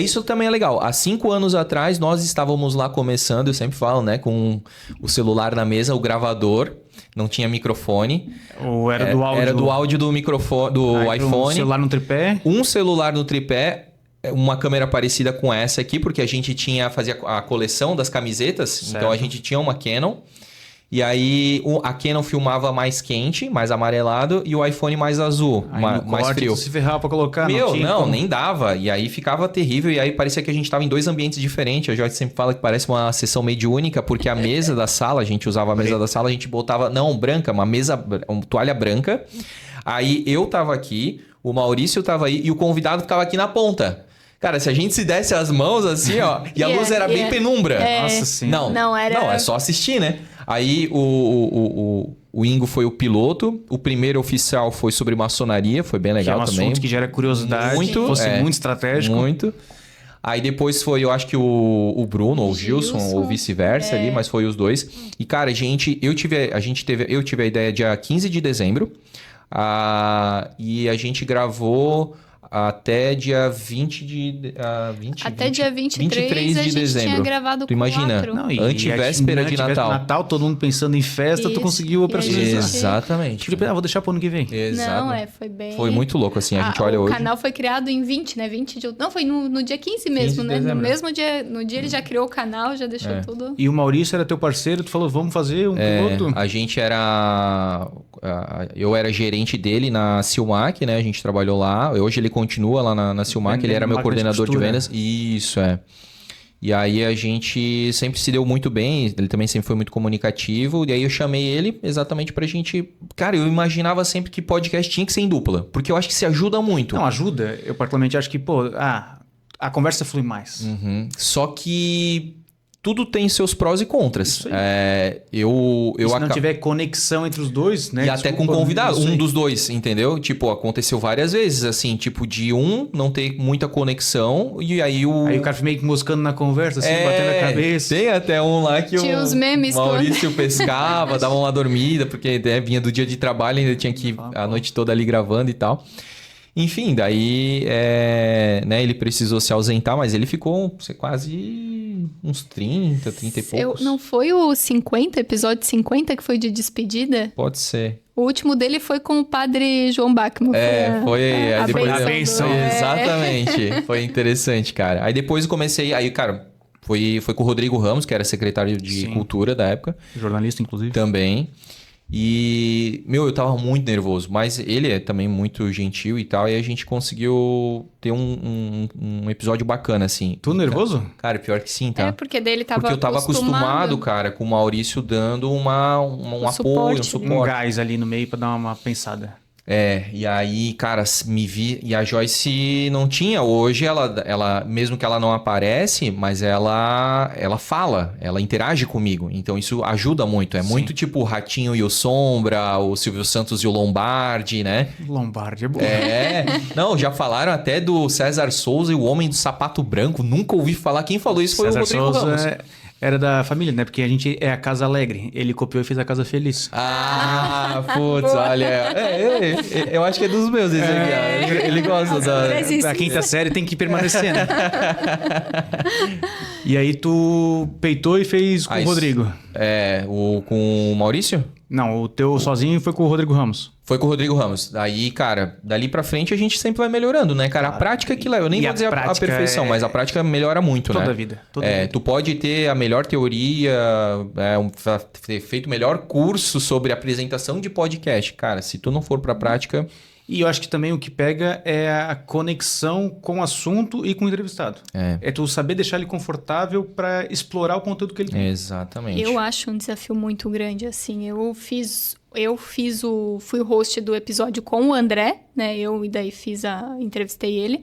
isso também é legal. Há 5 anos atrás, nós estávamos lá começando, eu sempre falo, né? Com o celular na mesa, o gravador. Não tinha microfone. Ou era do áudio? Era do áudio do microfone, do iPhone. Um celular no tripé. Um celular no tripé, uma câmera parecida com essa aqui, porque a gente fazia a coleção das camisetas. Certo. Então a gente tinha uma Canon. E aí a Canon filmava mais quente, mais amarelado, e o iPhone mais azul, Aí no mais corte, frio. tu se ferrava pra colocar. Não, nem dava. E aí ficava terrível. E aí parecia que a gente tava em 2 ambientes diferentes. A Jorge sempre fala que parece uma sessão mediúnica, porque a mesa da sala, a gente usava a mesa da sala, a gente botava, não, branca, uma toalha branca. Aí eu tava aqui, o Maurício tava aí e o convidado ficava aqui na ponta. Cara, se a gente se desse as mãos assim, ó, e a luz era bem penumbra. Nossa senhora. Não, é só assistir, né? Aí o Ingo foi o piloto, o primeiro oficial foi sobre maçonaria, foi bem legal também. Que é um assunto que gera curiosidade, muito, fosse muito estratégico. Muito. Aí depois foi, eu acho que o Bruno ou o Gilson, ou vice-versa ali, mas foi os dois. E cara, eu tive a ideia dia 15 de dezembro, e a gente gravou até dia 20 Até dia 23 a gente dezembro. tinha gravado tu imagina? 4. Não, antivéspera de Natal. Todo mundo pensando em festa, tu Isso, conseguiu e a operacionalizar. gente- Exatamente. Tipo, vou deixar pro ano que vem. Não, foi bem... Foi muito louco, assim, a gente olha o hoje. O canal foi criado em 20, né? 20 de... Não, foi no dia 15 mesmo, 15 de né? No dezembro. mesmo dia, no dia ele já criou o canal, já deixou tudo... E o Maurício era teu parceiro, tu falou, vamos fazer um piloto? A gente eu era gerente dele na Silmac, né? A gente trabalhou lá. Hoje ele continua lá na Silmac, ele era meu coordenador de vendas. Isso, E aí a gente sempre se deu muito bem, ele também sempre foi muito comunicativo. E aí eu chamei ele exatamente pra gente... Cara, eu imaginava sempre que podcast tinha que ser em dupla, porque eu acho que se ajuda muito. Não, ajuda. Eu particularmente acho que, a conversa flui mais. Uhum. Só que tudo tem seus prós e contras. Isso aí. E se não tiver conexão entre os dois, né? E até com convidado, um dos dois, entendeu? Tipo, aconteceu várias vezes, assim, tipo, de não ter muita conexão, e aí Aí o cara fica meio que moscando na conversa, assim, batendo a cabeça. Tem até um lá que Tinha os memes Maurício pescava, dava uma dormida, porque vinha do dia de trabalho, ainda tinha que ir a noite toda ali gravando e tal. Enfim, daí né, ele precisou se ausentar, mas ele ficou quase uns 30 e poucos. Não foi o 50, episódio 50, que foi de despedida? Pode ser. O último dele foi com o padre João Bachmann. Foi a depois benção. Exatamente. Foi interessante, cara. Aí depois eu comecei... Aí, cara, foi com o Rodrigo Ramos, que era secretário de Cultura da época. Jornalista, inclusive. Também. E, eu tava muito nervoso, mas ele é também muito gentil e tal, e a gente conseguiu ter um episódio bacana, assim. Tu nervoso? Cara, pior que sim, tá? Porque dele tava Porque eu tava acostumado, cara, com o Maurício dando um apoio, um suporte. Um gás ali no meio pra dar uma pensada. E aí, cara, me vi. E a Joyce não tinha. Hoje, ela mesmo que ela não aparece, mas ela fala, ela interage comigo. Então, isso ajuda muito. É muito tipo o Ratinho e o Sombra, o Silvio Santos e o Lombardi, né? Lombardi é bom. Não, já falaram até do César Souza e o Homem do Sapato Branco. Nunca ouvi falar. Quem falou isso foi César o Rodrigo Souza Ramos. Era da família, né? Porque a gente é a Casa Alegre. Ele copiou e fez a Casa Feliz. Putz, olha. Eu acho que é dos meus esse aqui. Ó. Ele gosta Da quinta série tem que permanecer, né? E aí tu peitou e fez com o Rodrigo. Com o Maurício? Não, o teu sozinho foi com o Rodrigo Ramos. Foi com o Rodrigo Ramos. Daí, cara, dali pra frente a gente sempre vai melhorando, né, cara? A prática que leva. Eu nem vou dizer a perfeição, mas a prática melhora muito, né? Toda a vida. Tu pode ter a melhor teoria, ter feito o melhor curso sobre apresentação de podcast. Cara, se tu não for pra prática... E eu acho que também o que pega é a conexão com o assunto e com o entrevistado. É tu saber deixar ele confortável para explorar o conteúdo que ele tem. Exatamente. Eu acho um desafio muito grande, assim. Fui o host do episódio com o André, né? Entrevistei ele.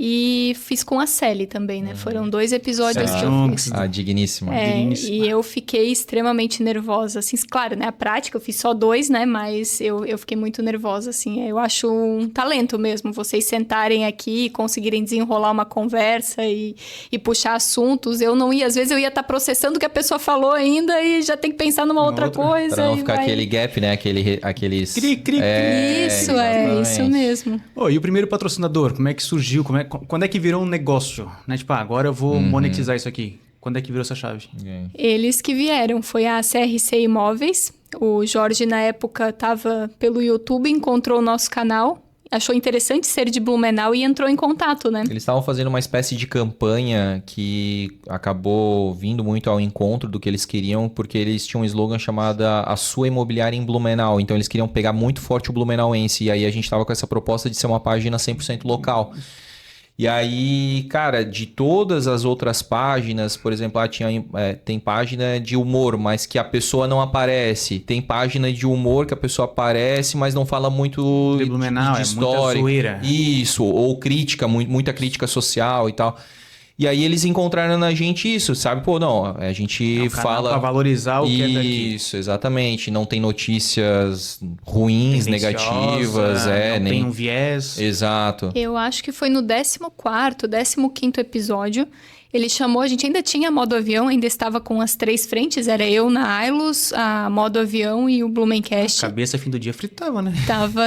E fiz com a Sally também, né? Foram 2 episódios que eu fiz. Digníssima. E eu fiquei extremamente nervosa, assim. Claro, né? A prática, eu fiz só 2, né? Mas eu fiquei muito nervosa, assim. Eu acho um talento mesmo, vocês sentarem aqui e conseguirem desenrolar uma conversa e puxar assuntos. Eu não ia... Às vezes eu ia estar processando o que a pessoa falou ainda e já tem que pensar numa outra coisa. Pra não ficar aquele gap, né? Aqueles... Isso mesmo. E o primeiro patrocinador, como é que surgiu? Quando é que virou um negócio? Né? Tipo, agora eu vou monetizar isso aqui. Quando é que virou essa chave? Eles que vieram. Foi a CRC Imóveis. O Jorge, na época, estava pelo YouTube, encontrou o nosso canal, achou interessante ser de Blumenau e entrou em contato, né? Eles estavam fazendo uma espécie de campanha que acabou vindo muito ao encontro do que eles queriam, porque eles tinham um slogan chamado A Sua Imobiliária em Blumenau. Então, eles queriam pegar muito forte o blumenauense. E aí, a gente estava com essa proposta de ser uma página 100% local. E aí, cara, de todas as outras páginas, por exemplo, tem página de humor, mas que a pessoa não aparece. Tem página de humor que a pessoa aparece, mas não fala muito de Blumenau, de história. Muita zoeira. Isso, ou crítica, muita crítica social e tal. E aí eles encontraram na gente isso, sabe? Pô, não, a gente fala... Pra valorizar o que é daqui. Isso, exatamente. Não tem notícias ruins, negativas. Não tem um viés. Exato. Eu acho que foi no 14º, 15º episódio. Ele chamou, a gente ainda tinha modo avião, ainda estava com as 3 frentes. Era eu na Ailos, a modo avião e o Blumencast. Cabeça, fim do dia, fritava, né?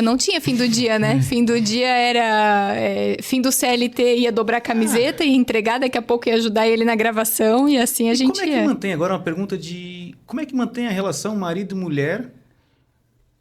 Não tinha fim do dia, né? Fim do dia era... fim do CLT ia dobrar a camiseta e entregar, daqui a pouco ia ajudar ele na gravação e assim a gente ia. Como é que mantém, agora uma pergunta de... Como é que mantém a relação marido e mulher...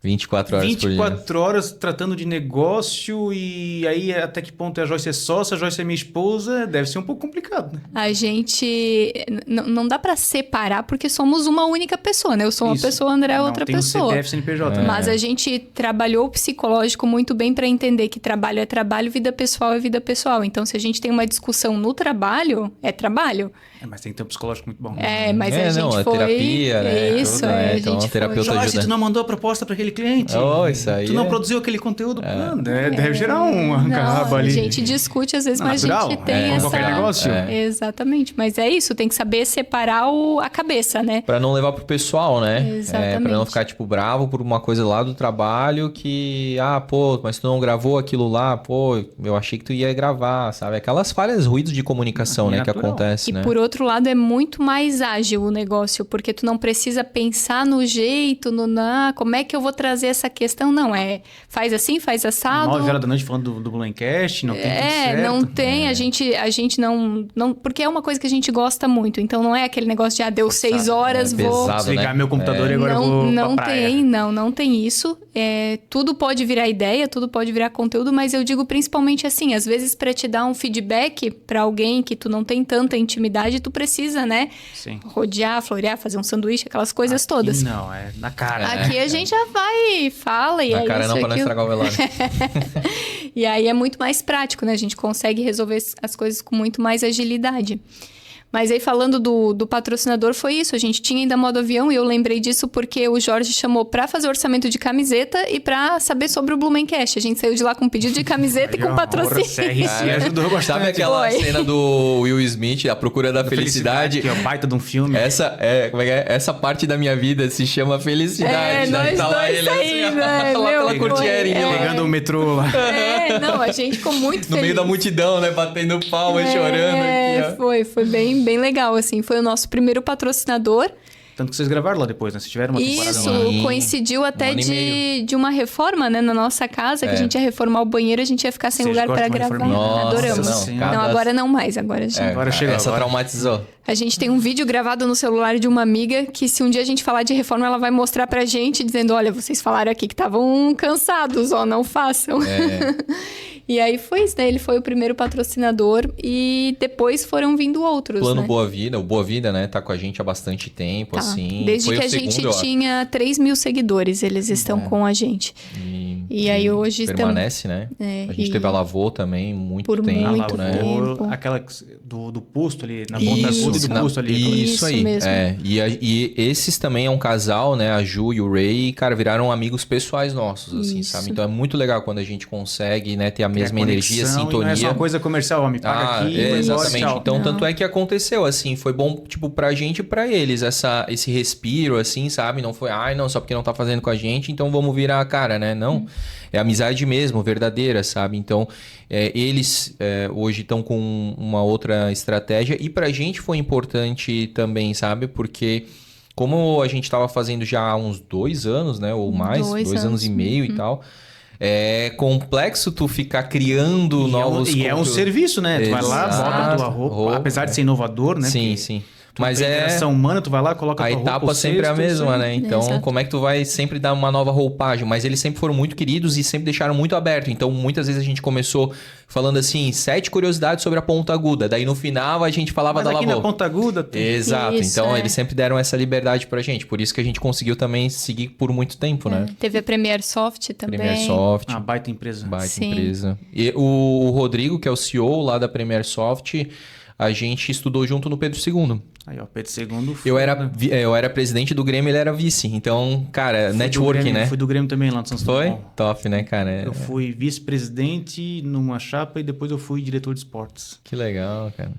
24 horas por dia. 24 horas tratando de negócio e aí até que ponto a Joyce é sócia, a Joyce é minha esposa, deve ser um pouco complicado, né? A gente... Não dá pra separar porque somos uma única pessoa, né? Eu sou uma pessoa, o André é outra pessoa. CPF, CNPJ. Mas a gente trabalhou o psicológico muito bem pra entender que trabalho é trabalho, vida pessoal é vida pessoal. Então, se a gente tem uma discussão no trabalho, é trabalho. Mas tem que ter um psicológico muito bom. Mas a gente foi... terapia, né? Isso, tudo, né? a então, gente terapeuta foi... Joyce, tu não mandou a proposta para aquele cliente? Isso aí. Tu não produziu aquele conteúdo? Deve gerar um arranca-rabo ali. A gente discute às vezes, mas a gente tem essa... qualquer negócio. Exatamente. Mas é isso, tem que saber separar a cabeça, né? Pra não levar pro pessoal, né? Exatamente. Pra não ficar, tipo, bravo por uma coisa lá do trabalho que... mas tu não gravou aquilo lá, eu achei que tu ia gravar, sabe? Aquelas falhas, ruídos de comunicação, né? Que acontece, né? E por outro lado, é muito mais ágil o negócio, porque tu não precisa pensar no jeito, como é que eu vou trazer essa questão? Não, faz assim, faz assado. 9 horas da noite falando do Blumencast, não tem tudo certo. Não tem, a gente não... Porque é uma coisa que a gente gosta muito, então não é aquele negócio de, deu 6 horas, vou... pesado, desligar meu computador e agora eu vou pra praia. Não tem isso. Tudo pode virar ideia, tudo pode virar conteúdo, mas eu digo principalmente assim, às vezes pra te dar um feedback pra alguém que tu não tem tanta intimidade, tu precisa, né? Sim. Rodear, florear, fazer um sanduíche, aquelas coisas todas. Não, é na cara. Aqui a gente já vai, fala e na cara isso, não, pra não estragar o velório. E aí é muito mais prático, né? A gente consegue resolver as coisas com muito mais agilidade. Mas aí falando do patrocinador, foi isso. A gente tinha ainda modo avião e eu lembrei disso porque o Jorge chamou pra fazer orçamento de camiseta e pra saber sobre o Blumencast. A gente saiu de lá com um pedido de camiseta e com patrocínio. CRC ajudou bastante. Sabe aquela Foi. cena do Will Smith, A Procura da Felicidade? Que é o baita de um filme. Como é que é? Essa parte da minha vida se chama felicidade. nós Tá lá dois ele aí, assim, né? lá pela Meu, cortieirinha. foi, Pegando o metrô lá. Não, a gente ficou muito No feliz. meio da multidão, né? Batendo palma, chorando aqui, ó. Foi bem legal, assim. Foi o nosso primeiro patrocinador. Tanto que vocês gravaram lá depois, né? Vocês tiveram uma temporada Isso, lá. coincidiu até ano e de uma reforma, né, na nossa casa, que a gente ia reformar o banheiro, a gente ia ficar sem Vocês lugar gostam pra de uma gravar. reforminha? Nossa, Adoramos. não, Não, cada- agora não mais, agora já. Agora chegou, Essa agora. traumatizou. A gente tem um vídeo gravado no celular de uma amiga que se um dia a gente falar de reforma, ela vai mostrar pra gente, dizendo, olha, vocês falaram aqui que estavam cansados, ó, não façam. E aí foi isso, né? Ele foi o primeiro patrocinador e depois foram vindo outros, Plano né? Boa Vida, o Boa Vida, né? Tá com a gente há bastante tempo, Tá. assim. Desde Foi que o a gente segundo, eu acho. tinha 3 mil seguidores, eles estão com a gente. E aí hoje permanece, né? É, A gente e- teve a Lavô também, muito Por tempo, muito né? tempo. Lavou aquela do posto ali, na ponta Isso, aguda e do posto ali. Isso aí. mesmo. É, e esses também é um casal, né? A Ju e o Ray, cara, viraram amigos pessoais nossos, assim, Isso. sabe? Então é muito legal quando a gente consegue, né, ter a Tem mesma a energia, conexão, e sintonia. não é só uma coisa comercial, ó, me paga aqui, vai embora, exatamente. tchau. Então, Não. tanto é que aconteceu, assim, foi bom, tipo, pra gente e pra eles, esse respiro, assim, sabe? Não foi, não, só porque não tá fazendo com a gente, então vamos virar a cara, né? Não, é amizade mesmo, verdadeira, sabe? Então, eles hoje estão com uma outra estratégia e pra gente foi importante também, sabe? Porque como a gente tava fazendo já há uns 2 anos, né? Ou mais, 2 anos e meio e tal... É complexo tu ficar criando novos E é um conteúdos. serviço, né? Tu vai lá, bota a tua roupa, apesar de ser inovador, né? Sim, Porque sim. tu Mas tem interação humana, tu vai lá, coloca a a tua roupa, etapa o sempre é a cesto, mesma, assim. né? Então, Exato. como é que tu vai sempre dar uma nova roupagem? Mas eles sempre foram muito queridos e sempre deixaram muito aberto. Então, muitas vezes a gente começou falando assim, 7 curiosidades sobre a ponta aguda. Daí, no final, a gente falava Mas da aqui Lavô. na ponta aguda tem... Exato. Isso, Então, é. eles sempre deram essa liberdade pra gente. Por isso que a gente conseguiu também seguir por muito tempo, né? Teve a Premiere Soft também. Premier Soft. Uma baita empresa. Baita Sim. empresa. E o Rodrigo, que é o CEO lá da Premier Soft, a gente estudou junto no Pedro II. Aí, ó, Pedro II... Eu era presidente do Grêmio, ele era vice. Então, cara, networking, né? Fui do Grêmio também lá no São Foi? Paulo. Top, né, cara? Eu fui vice-presidente numa chapa e depois eu fui diretor de esportes. Que legal, cara.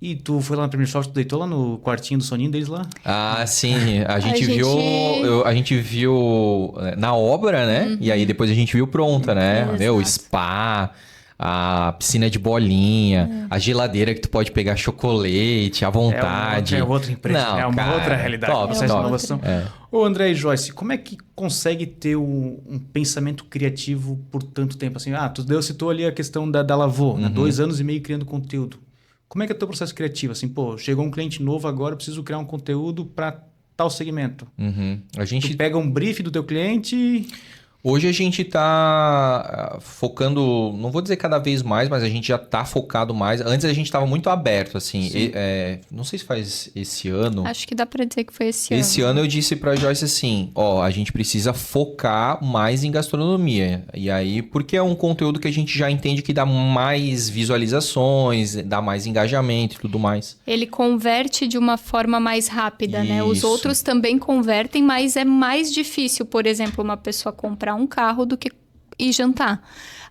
E tu foi lá na Premier Soft, tu deitou lá no quartinho do soninho deles lá? Ah, sim. A gente gente- viu... A gente viu na obra, né? E aí depois a gente viu pronta, né? Exato. Meu, spa... A piscina de bolinha, a geladeira que tu pode pegar chocolate à vontade. É outra empresa, Não, é uma cara, outra realidade. top, processo de top. inovação. É. Ô André e Joyce, como é que consegue ter um pensamento criativo por tanto tempo? Assim, tu citou ali a questão da Lavô, né? 2 anos e meio criando conteúdo. Como é que é o teu processo criativo? Assim, pô, chegou um cliente novo agora, eu preciso criar um conteúdo para tal segmento. Uhum. A gente Tu pega um brief do teu cliente... Hoje a gente tá focando, não vou dizer cada vez mais, mas a gente já tá focado mais. Antes a gente tava muito aberto, assim. Não sei se faz esse ano. Acho que dá pra dizer que foi esse ano. Esse ano eu disse pra Joyce assim, a gente precisa focar mais em gastronomia. E aí, porque é um conteúdo que a gente já entende que dá mais visualizações, dá mais engajamento e tudo mais. Ele converte de uma forma mais rápida, né? Os Isso. outros também convertem, mas é mais difícil, por exemplo, uma pessoa comprar um carro do que ir jantar.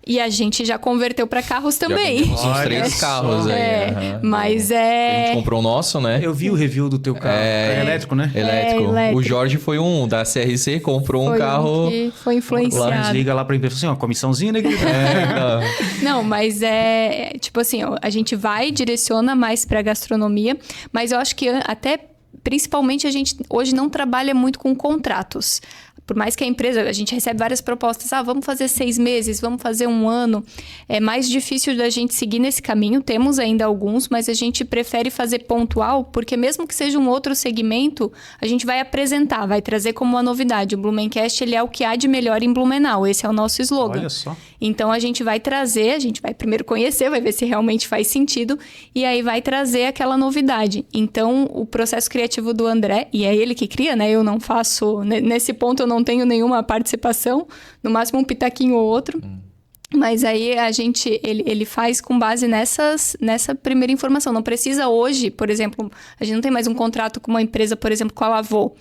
E a gente já converteu para carros também. Já vendemos uns Olha 3 só. carros aí. aham. Mas A gente é... comprou o nosso, né? Eu vi o review do teu carro. É elétrico, né? Elétrico. elétrico. O Jorge foi da CRC, comprou um foi carro... que foi Lá, influenciado. liga lá pra empresa, assim, ó, comissãozinha, né? querido? Não, mas tipo assim, a gente vai, direciona mais para gastronomia, mas eu acho que até principalmente a gente hoje não trabalha muito com contratos. Por mais que a empresa, a gente recebe várias propostas, vamos fazer 6 meses, vamos fazer 1 ano. É mais difícil da gente seguir nesse caminho, temos ainda alguns, mas a gente prefere fazer pontual, porque mesmo que seja um outro segmento, a gente vai apresentar, vai trazer como uma novidade. O Blumencast, ele é o que há de melhor em Blumenau, esse é o nosso slogan. Olha só. Então, a gente vai trazer, a gente vai primeiro conhecer, vai ver se realmente faz sentido, e aí vai trazer aquela novidade. Então, o processo criativo do André, e é ele que cria, né? Eu não faço... Nesse ponto, eu não tenho nenhuma participação, no máximo um pitaquinho ou outro. Mas aí ele faz com base nessa primeira informação. Não precisa hoje, por exemplo, a gente não tem mais um contrato com uma empresa, por exemplo, com a Lavô.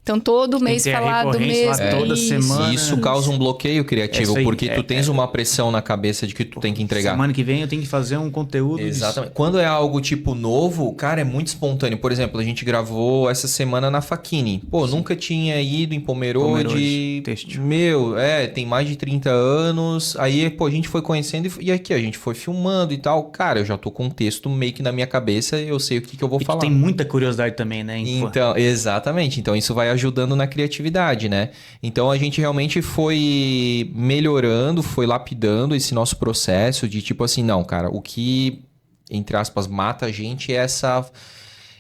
Então, todo mês falar do mesmo. Toda semana. E isso causa um bloqueio criativo, porque tu tens uma pressão na cabeça de que tu tem que entregar. Semana que vem eu tenho que fazer um conteúdo. Exatamente. Quando é algo tipo novo, cara, é muito espontâneo. Por exemplo, a gente gravou essa semana na Faquini. Pô, nunca tinha ido em Pomerode. Meu, tem mais de 30 anos. Aí, pô, a gente foi conhecendo e aqui a gente foi filmando e tal. Cara, eu já tô com um texto meio que na minha cabeça, eu sei o que eu vou falar. Tem muita curiosidade também, né? Então, exatamente. Então, isso vai ajudando na criatividade, né? Então, a gente realmente foi melhorando, foi lapidando esse nosso processo de tipo assim, não, cara, o que, entre aspas, mata a gente é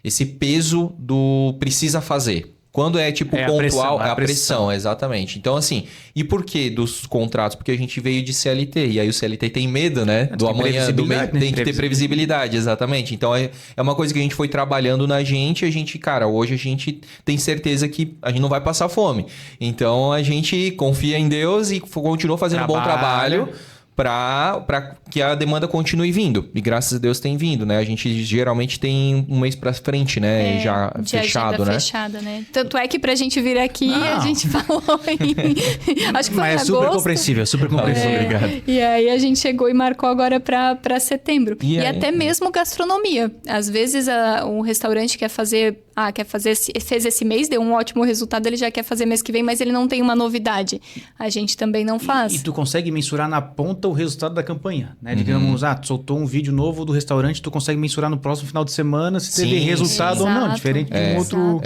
esse peso do precisa fazer. Quando é tipo pontual, a pressão, exatamente. Então, assim, e por que dos contratos? Porque a gente veio de CLT, e aí o CLT tem medo, né? Do amanhã, do meio, tem que ter previsibilidade, exatamente. Então, é uma coisa que a gente foi trabalhando na gente, cara, hoje a gente tem certeza que a gente não vai passar fome. Então, a gente confia em Deus e continua fazendo um bom trabalho para que a demanda continue vindo. E graças a Deus tem vindo, né? A gente geralmente tem um mês pra frente, né? Já de fechado, né? fechada, né? Tanto é que pra gente vir aqui, a gente falou em... Acho que foi em agosto. Super compreensível. Obrigado. E aí a gente chegou e marcou agora pra setembro. E até mesmo gastronomia. Às vezes um restaurante fez esse mês, deu um ótimo resultado, ele já quer fazer mês que vem, mas ele não tem uma novidade. A gente também não faz. E tu consegue mensurar na ponta o resultado da campanha, né? Digamos, tu soltou um vídeo novo do restaurante, tu consegue mensurar no próximo final de semana se teve resultado ou não, diferente de um outro...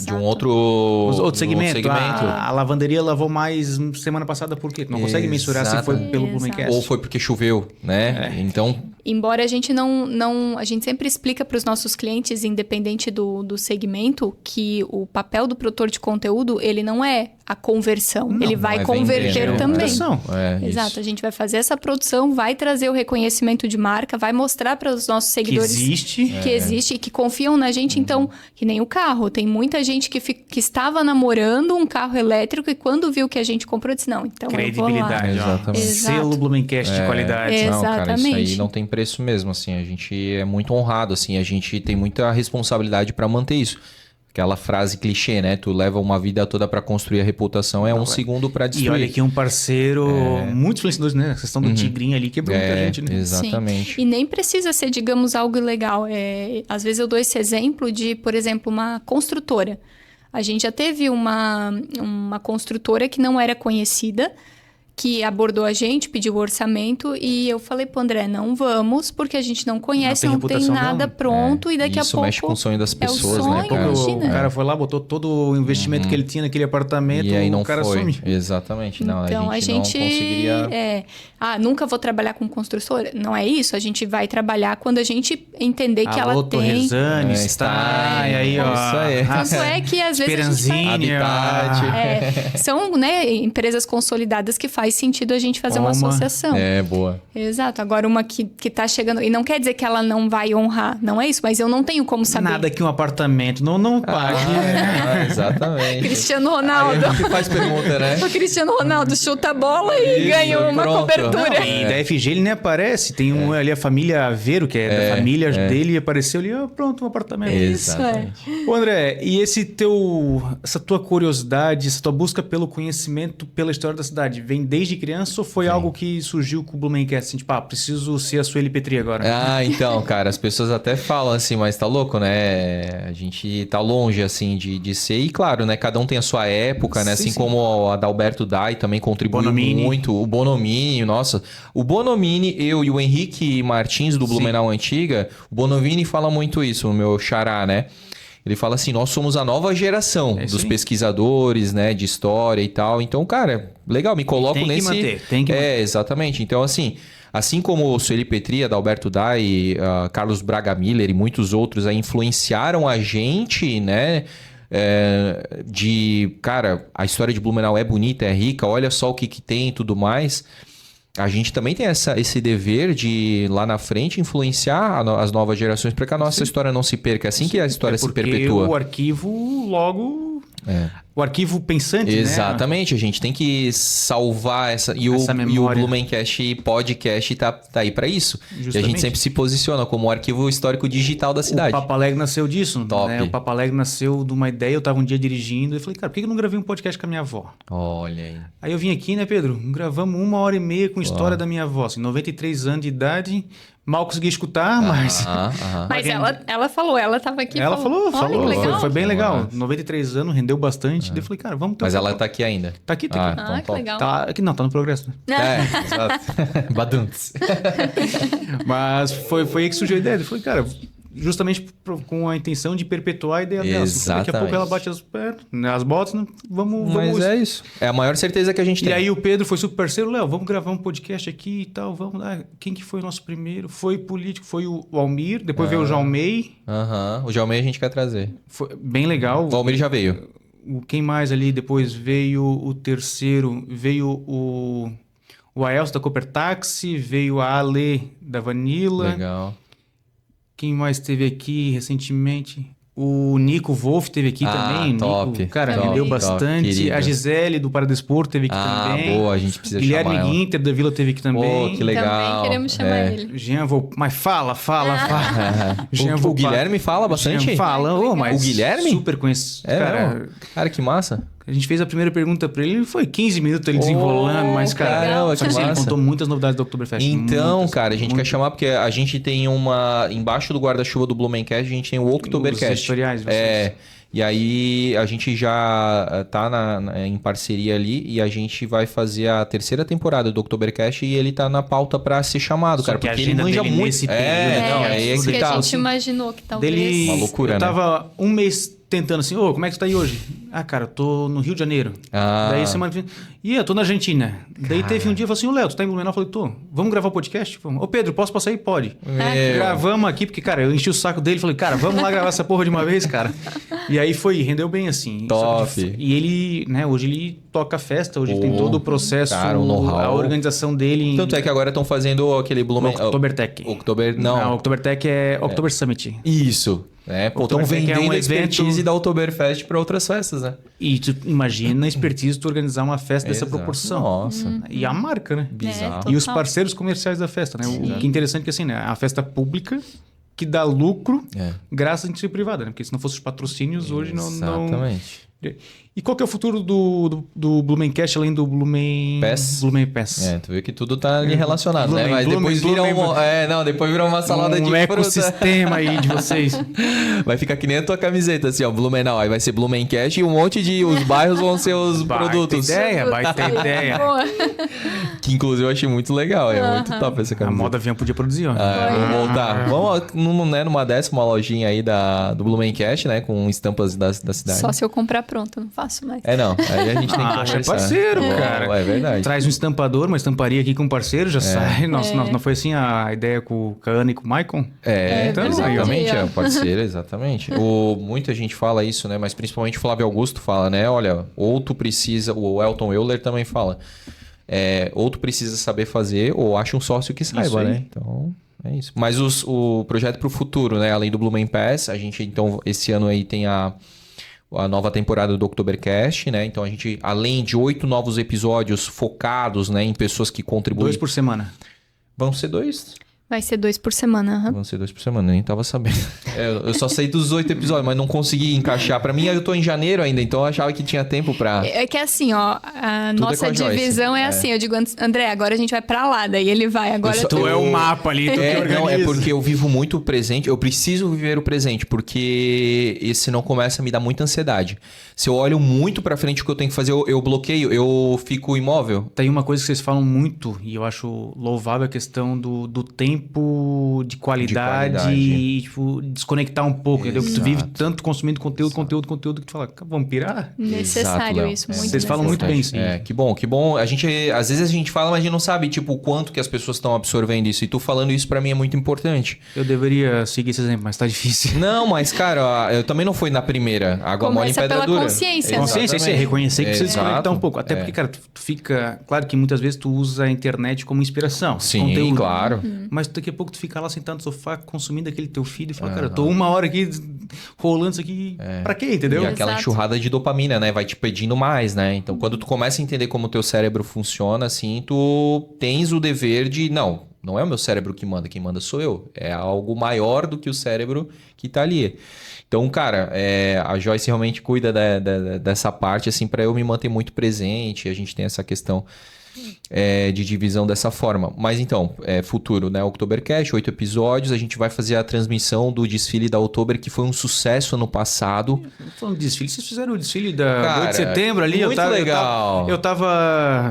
de um outro segmento. A lavanderia lavou mais semana passada por quê? Tu não consegue mensurar se foi pelo Blumencast. Ou foi porque choveu, né? Então... Embora a gente a gente sempre explica para os nossos clientes, independente do segmento, que o papel do produtor de conteúdo, ele não é a conversão. Ele vai converter também. Exato. A gente vai fazer essa produção, vai trazer o reconhecimento de marca, vai mostrar para os nossos seguidores que existe e que confiam na gente. Então, que nem o carro. Tem muita gente que estava namorando um carro elétrico e quando viu que a gente comprou, disse, não, então credibilidade, eu vou lá. Exatamente. Selo Blumencast de qualidade. Não, cara, isso aí não tem preço mesmo, assim. A gente é muito honrado, assim. A gente tem muita responsabilidade para manter isso. Aquela frase clichê, né? Tu leva uma vida toda para construir a reputação, um segundo para destruir. E olha aqui um parceiro, muitos influenciadores, né? A questão do tigrinho ali quebrou muita gente, né? Exatamente. Sim. E nem precisa ser, digamos, algo ilegal. Às vezes eu dou esse exemplo de, por exemplo, uma construtora. A gente já teve uma construtora que não era conhecida, que abordou a gente, pediu o orçamento e eu falei pro André, não vamos, porque a gente não conhece, não tem nada pronto e daqui a pouco... Isso mexe com o sonho das pessoas, sonho, né, cara? Imagina. O cara foi lá, botou todo o investimento que ele tinha naquele apartamento e aí não o cara foi. sumiu. Exatamente. Não, então, a gente não conseguiria... nunca vou trabalhar com construtora. Não é isso. A gente vai trabalhar quando a gente entender que ela tem... Torresani, está, e aí, ó... Isso aí. Tanto é que às vezes Esperanzini, são, né, empresas consolidadas que faz sentido a gente fazer uma associação. Boa. Exato. Agora, uma que tá chegando... E não quer dizer que ela não vai honrar. Não é isso. Mas eu não tenho como saber. Nada que um apartamento não pague. Exatamente. Cristiano Ronaldo. Aí faz pergunta, né? O Cristiano Ronaldo chuta a bola e ganha uma cobertura. E da FG ele nem aparece. Tem ali a família Aveiro, que é da família dele, e apareceu ali, pronto, um apartamento. Exatamente. Ô, André, e essa tua curiosidade, essa tua busca pelo conhecimento, pela história da cidade, vem desde criança ou foi algo que surgiu com o Blumencast? Assim, tipo, preciso ser a Sueli Petri agora. Então, cara, as pessoas até falam assim, mas tá louco, né? A gente tá longe, assim, de ser. E claro, né? Cada um tem a sua época, né? Assim como o Adalberto Dai também contribuiu muito. O Bonomini, nossa. O Bonomini, eu e o Henrique Martins, do Blumenau Antiga, o Bonomini fala muito isso, o meu xará, né? Ele fala assim, nós somos a nova geração dos pesquisadores, né? De história e tal. Então, cara, legal, me coloco nesse... Tem que manter. Exatamente. Então, assim como o Sueli Petri, Adalberto Dai, Carlos Braga Miller e muitos outros aí influenciaram a gente, né? Cara, a história de Blumenau é bonita, é rica, olha só o que tem e tudo mais. A gente também tem esse dever de, lá na frente, influenciar as novas gerações para que a nossa história não se perca. Assim que a história se perpetua. O arquivo logo... o arquivo pensante, Exatamente, a gente tem que salvar essa e Essa o memória. Blumencast Podcast tá aí para isso. E a Justamente. gente sempre se posiciona como o arquivo histórico digital da O cidade. Papo Alegre nasceu disso, Top. né? O Papo Alegre nasceu de uma ideia, eu tava um dia dirigindo e falei, cara, por que eu não gravei um podcast com a minha avó? Olha aí. Aí eu vim aqui, né, Pedro? Gravamos 1h30 com a história da minha avó, assim, 93 anos de idade, mal consegui escutar, mas... Mas ela falou, ela tava aqui Ela falou, Olha que legal. foi bem legal. Nossa. 93 anos, rendeu bastante. Daí eu falei, cara, vamos ter Mas um ela papo. tá aqui ainda. Tá aqui, tá aqui. Ah, que top. legal. Tá aqui, não, tá no progresso, né? É, exato. Baduntes. Mas foi aí que surgiu a ideia. Eu falei, cara, justamente com a intenção de perpetuar a ideia dela. Assim, daqui a pouco Exatamente. ela bate as botas, né? vamos... Mas é isso. É a maior certeza que a gente E tem. aí o Pedro foi super parceiro, Léo, vamos gravar um podcast aqui e tal, vamos lá. Quem que foi o nosso primeiro? Foi político, foi o Almir, depois veio o Jalmei, Aham. O Jalmei a gente quer trazer. foi bem legal. O Almir já veio. Quem mais ali? Depois veio o terceiro, veio o Aelso da Cooper Taxi, veio a Ale da Vanilla. Legal. Quem mais teve aqui recentemente? O Nico Wolf teve aqui também. Top. Nico, cara, Top, rendeu top, bastante. querido. A Gisele do Paradesporto teve aqui também. Boa, a gente precisa Guilherme chamar ela. Guinter da Vila teve aqui também. Pô, que legal. Também queremos chamar É. ele. Jean Vol... Mas fala. Jean O Volpato. Guilherme fala bastante? Jean fala, ô, mas O Guilherme? super conhecido. É, Cara, mesmo? Cara, que massa. a gente fez a primeira pergunta pra ele, foi 15 minutos ele desenrolando, mas, cara, caramba, só que que assim, ele massa. contou muitas novidades do Oktoberfest. Então, muitas, cara, a gente quer muitas. chamar porque a gente tem embaixo do guarda-chuva do Blumencast, a gente tem o Os Oktobercast. editoriais, vocês. É. E aí a gente já tá em parceria ali e a gente vai fazer a terceira temporada do Oktobercast e ele tá na pauta pra ser chamado, Só cara, que a porque ele agenda manja dele muito. nesse período, Não, é, é isso que que tá. a gente imaginou que talvez... Dele, Uma loucura, eu né? tava um mês tentando assim, ô, como é que tu tá aí hoje? Ah, cara, eu tô no Rio de Janeiro. Ah. Daí semana que vem, eu tô na Argentina. Daí teve um dia, eu falei assim, ô Léo, tu tá em Blumenau? Eu falei, tô, vamos gravar o podcast? Vamos. Ô Pedro, posso passar aí? Pode. Gravamos aqui, porque, cara, eu enchi o saco dele, falei, cara, vamos lá gravar essa porra de uma vez, cara. E aí rendeu bem assim. Top. Só que- E ele, né, hoje ele toca a festa, hoje ele tem todo o processo, cara, o know-how. a organização dele em Tanto é que agora estão fazendo aquele Blumenau. Oktobertech. Não. o Oktobertech é Oktober Summit. Isso. Pô, estão Oktoberfest é vendendo um a expertise evento- da Oktoberfest para outras festas, né? E tu imagina a expertise tu organizar uma festa dessa Exato. proporção. Nossa. E a marca, né? Bizarro. E os Total. parceiros comerciais da festa, né? O que é interessante é que assim, né? A festa pública que dá lucro graças à indústria privada, né? Porque se não fosse os patrocínios, hoje não... Exatamente. E qual que é o futuro do Blumencast além do Pass? Blumen Pass? Tu vê que tudo tá ali relacionado, né? Blumen, Mas depois Blumen, vira Blumen. depois vira uma salada de fruta. ecossistema aí de vocês. Vai ficar que nem a tua camiseta, assim, ó, Blumenau. Aí vai ser Blumencast e um monte de... Os bairros vão ser os produtos. Baita ideia. Boa. Que inclusive eu achei muito legal. É muito top essa A camiseta. moda avião podia produzir, ó. Vamos voltar. Vamos numa décima lojinha aí do Blumencast, né? Com estampas da cidade. Só se eu comprar pronto, não faço mais. Não. Aí a gente tem que Acha conversar. parceiro, cara. É verdade. Traz um estampador, uma estamparia aqui com um parceiro, já sai. Nossa, não foi assim a ideia com a Ana e com o Maicon? Então, verdade, exatamente, ó. parceiro, exatamente. Muita gente fala isso, né? Mas principalmente o Flávio Augusto fala, né? Olha, ou tu precisa... O Elton Euler também fala. Ou tu precisa saber fazer, ou acha um sócio que saiba, aí. né? Então, é isso. Mas o projeto pro futuro, né? Além do Blumen Pass, a gente, então, esse ano aí tem a nova temporada do Oktobercast, né? Então, a gente, além de 8 novos episódios focados, né? Em pessoas que contribuem... 2 por semana. Vão ser 2? Vai ser 2 por semana. aham. Vão ser 2 por semana, nem tava sabendo. Eu só sei dos 8 episódios, mas não consegui encaixar. Pra mim, eu tô em janeiro ainda, então eu achava que tinha tempo pra... É que assim, ó, a Tudo é nossa com a Joyce. divisão é assim, eu digo, André, agora a gente vai pra lá, daí ele vai, agora... Tu é o mapa ali, tu que organiza. Não, é porque eu vivo muito o presente, eu preciso viver o presente, porque senão começa a me dar muita ansiedade. Se eu olho muito pra frente o que eu tenho que fazer, eu bloqueio, eu fico imóvel. Tem uma coisa que vocês falam muito, e eu acho louvável a questão do tempo de qualidade e tipo, desconectar um pouco, entendeu? Que tu vive tanto consumindo conteúdo que tu fala, vamos pirar? Necessário Léo. isso, muito Vocês falam muito bem isso. Que bom. Às vezes a gente fala, mas a gente não sabe, tipo, o quanto que as pessoas estão absorvendo isso. E tu falando isso pra mim é muito importante. Eu deveria seguir esse exemplo, mas tá difícil. Não, mas, cara, eu também não fui na primeira. Água mole em Começa pedra pela dura. consciência, né? Consciência, isso é reconhecer que precisa Exato. desconectar um pouco. Até porque, cara, tu fica... Claro que muitas vezes tu usa a internet como inspiração. Sim, conteúdo. claro. Mas daqui a pouco tu fica lá sentado no sofá consumindo aquele teu feed e fala, cara, eu tô 1 hora aqui rolando isso aqui pra quê, entendeu? E aquela Exato. enxurrada de dopamina, né? Vai te pedindo mais, né? Então, quando tu começa a entender como o teu cérebro funciona, assim, tu tens o dever de... Não é o meu cérebro que manda, quem manda sou eu. É algo maior do que o cérebro que tá ali. Então, cara, a Joyce realmente cuida dessa parte, assim, pra eu me manter muito presente. A gente tem essa questão de divisão dessa forma. Mas então, futuro, né? Oktobercast, 8 episódios. A gente vai fazer a transmissão do desfile da Oktober, que foi um sucesso ano passado. Falando de desfile, vocês fizeram o desfile da Cara, 8 de setembro ali? muito legal.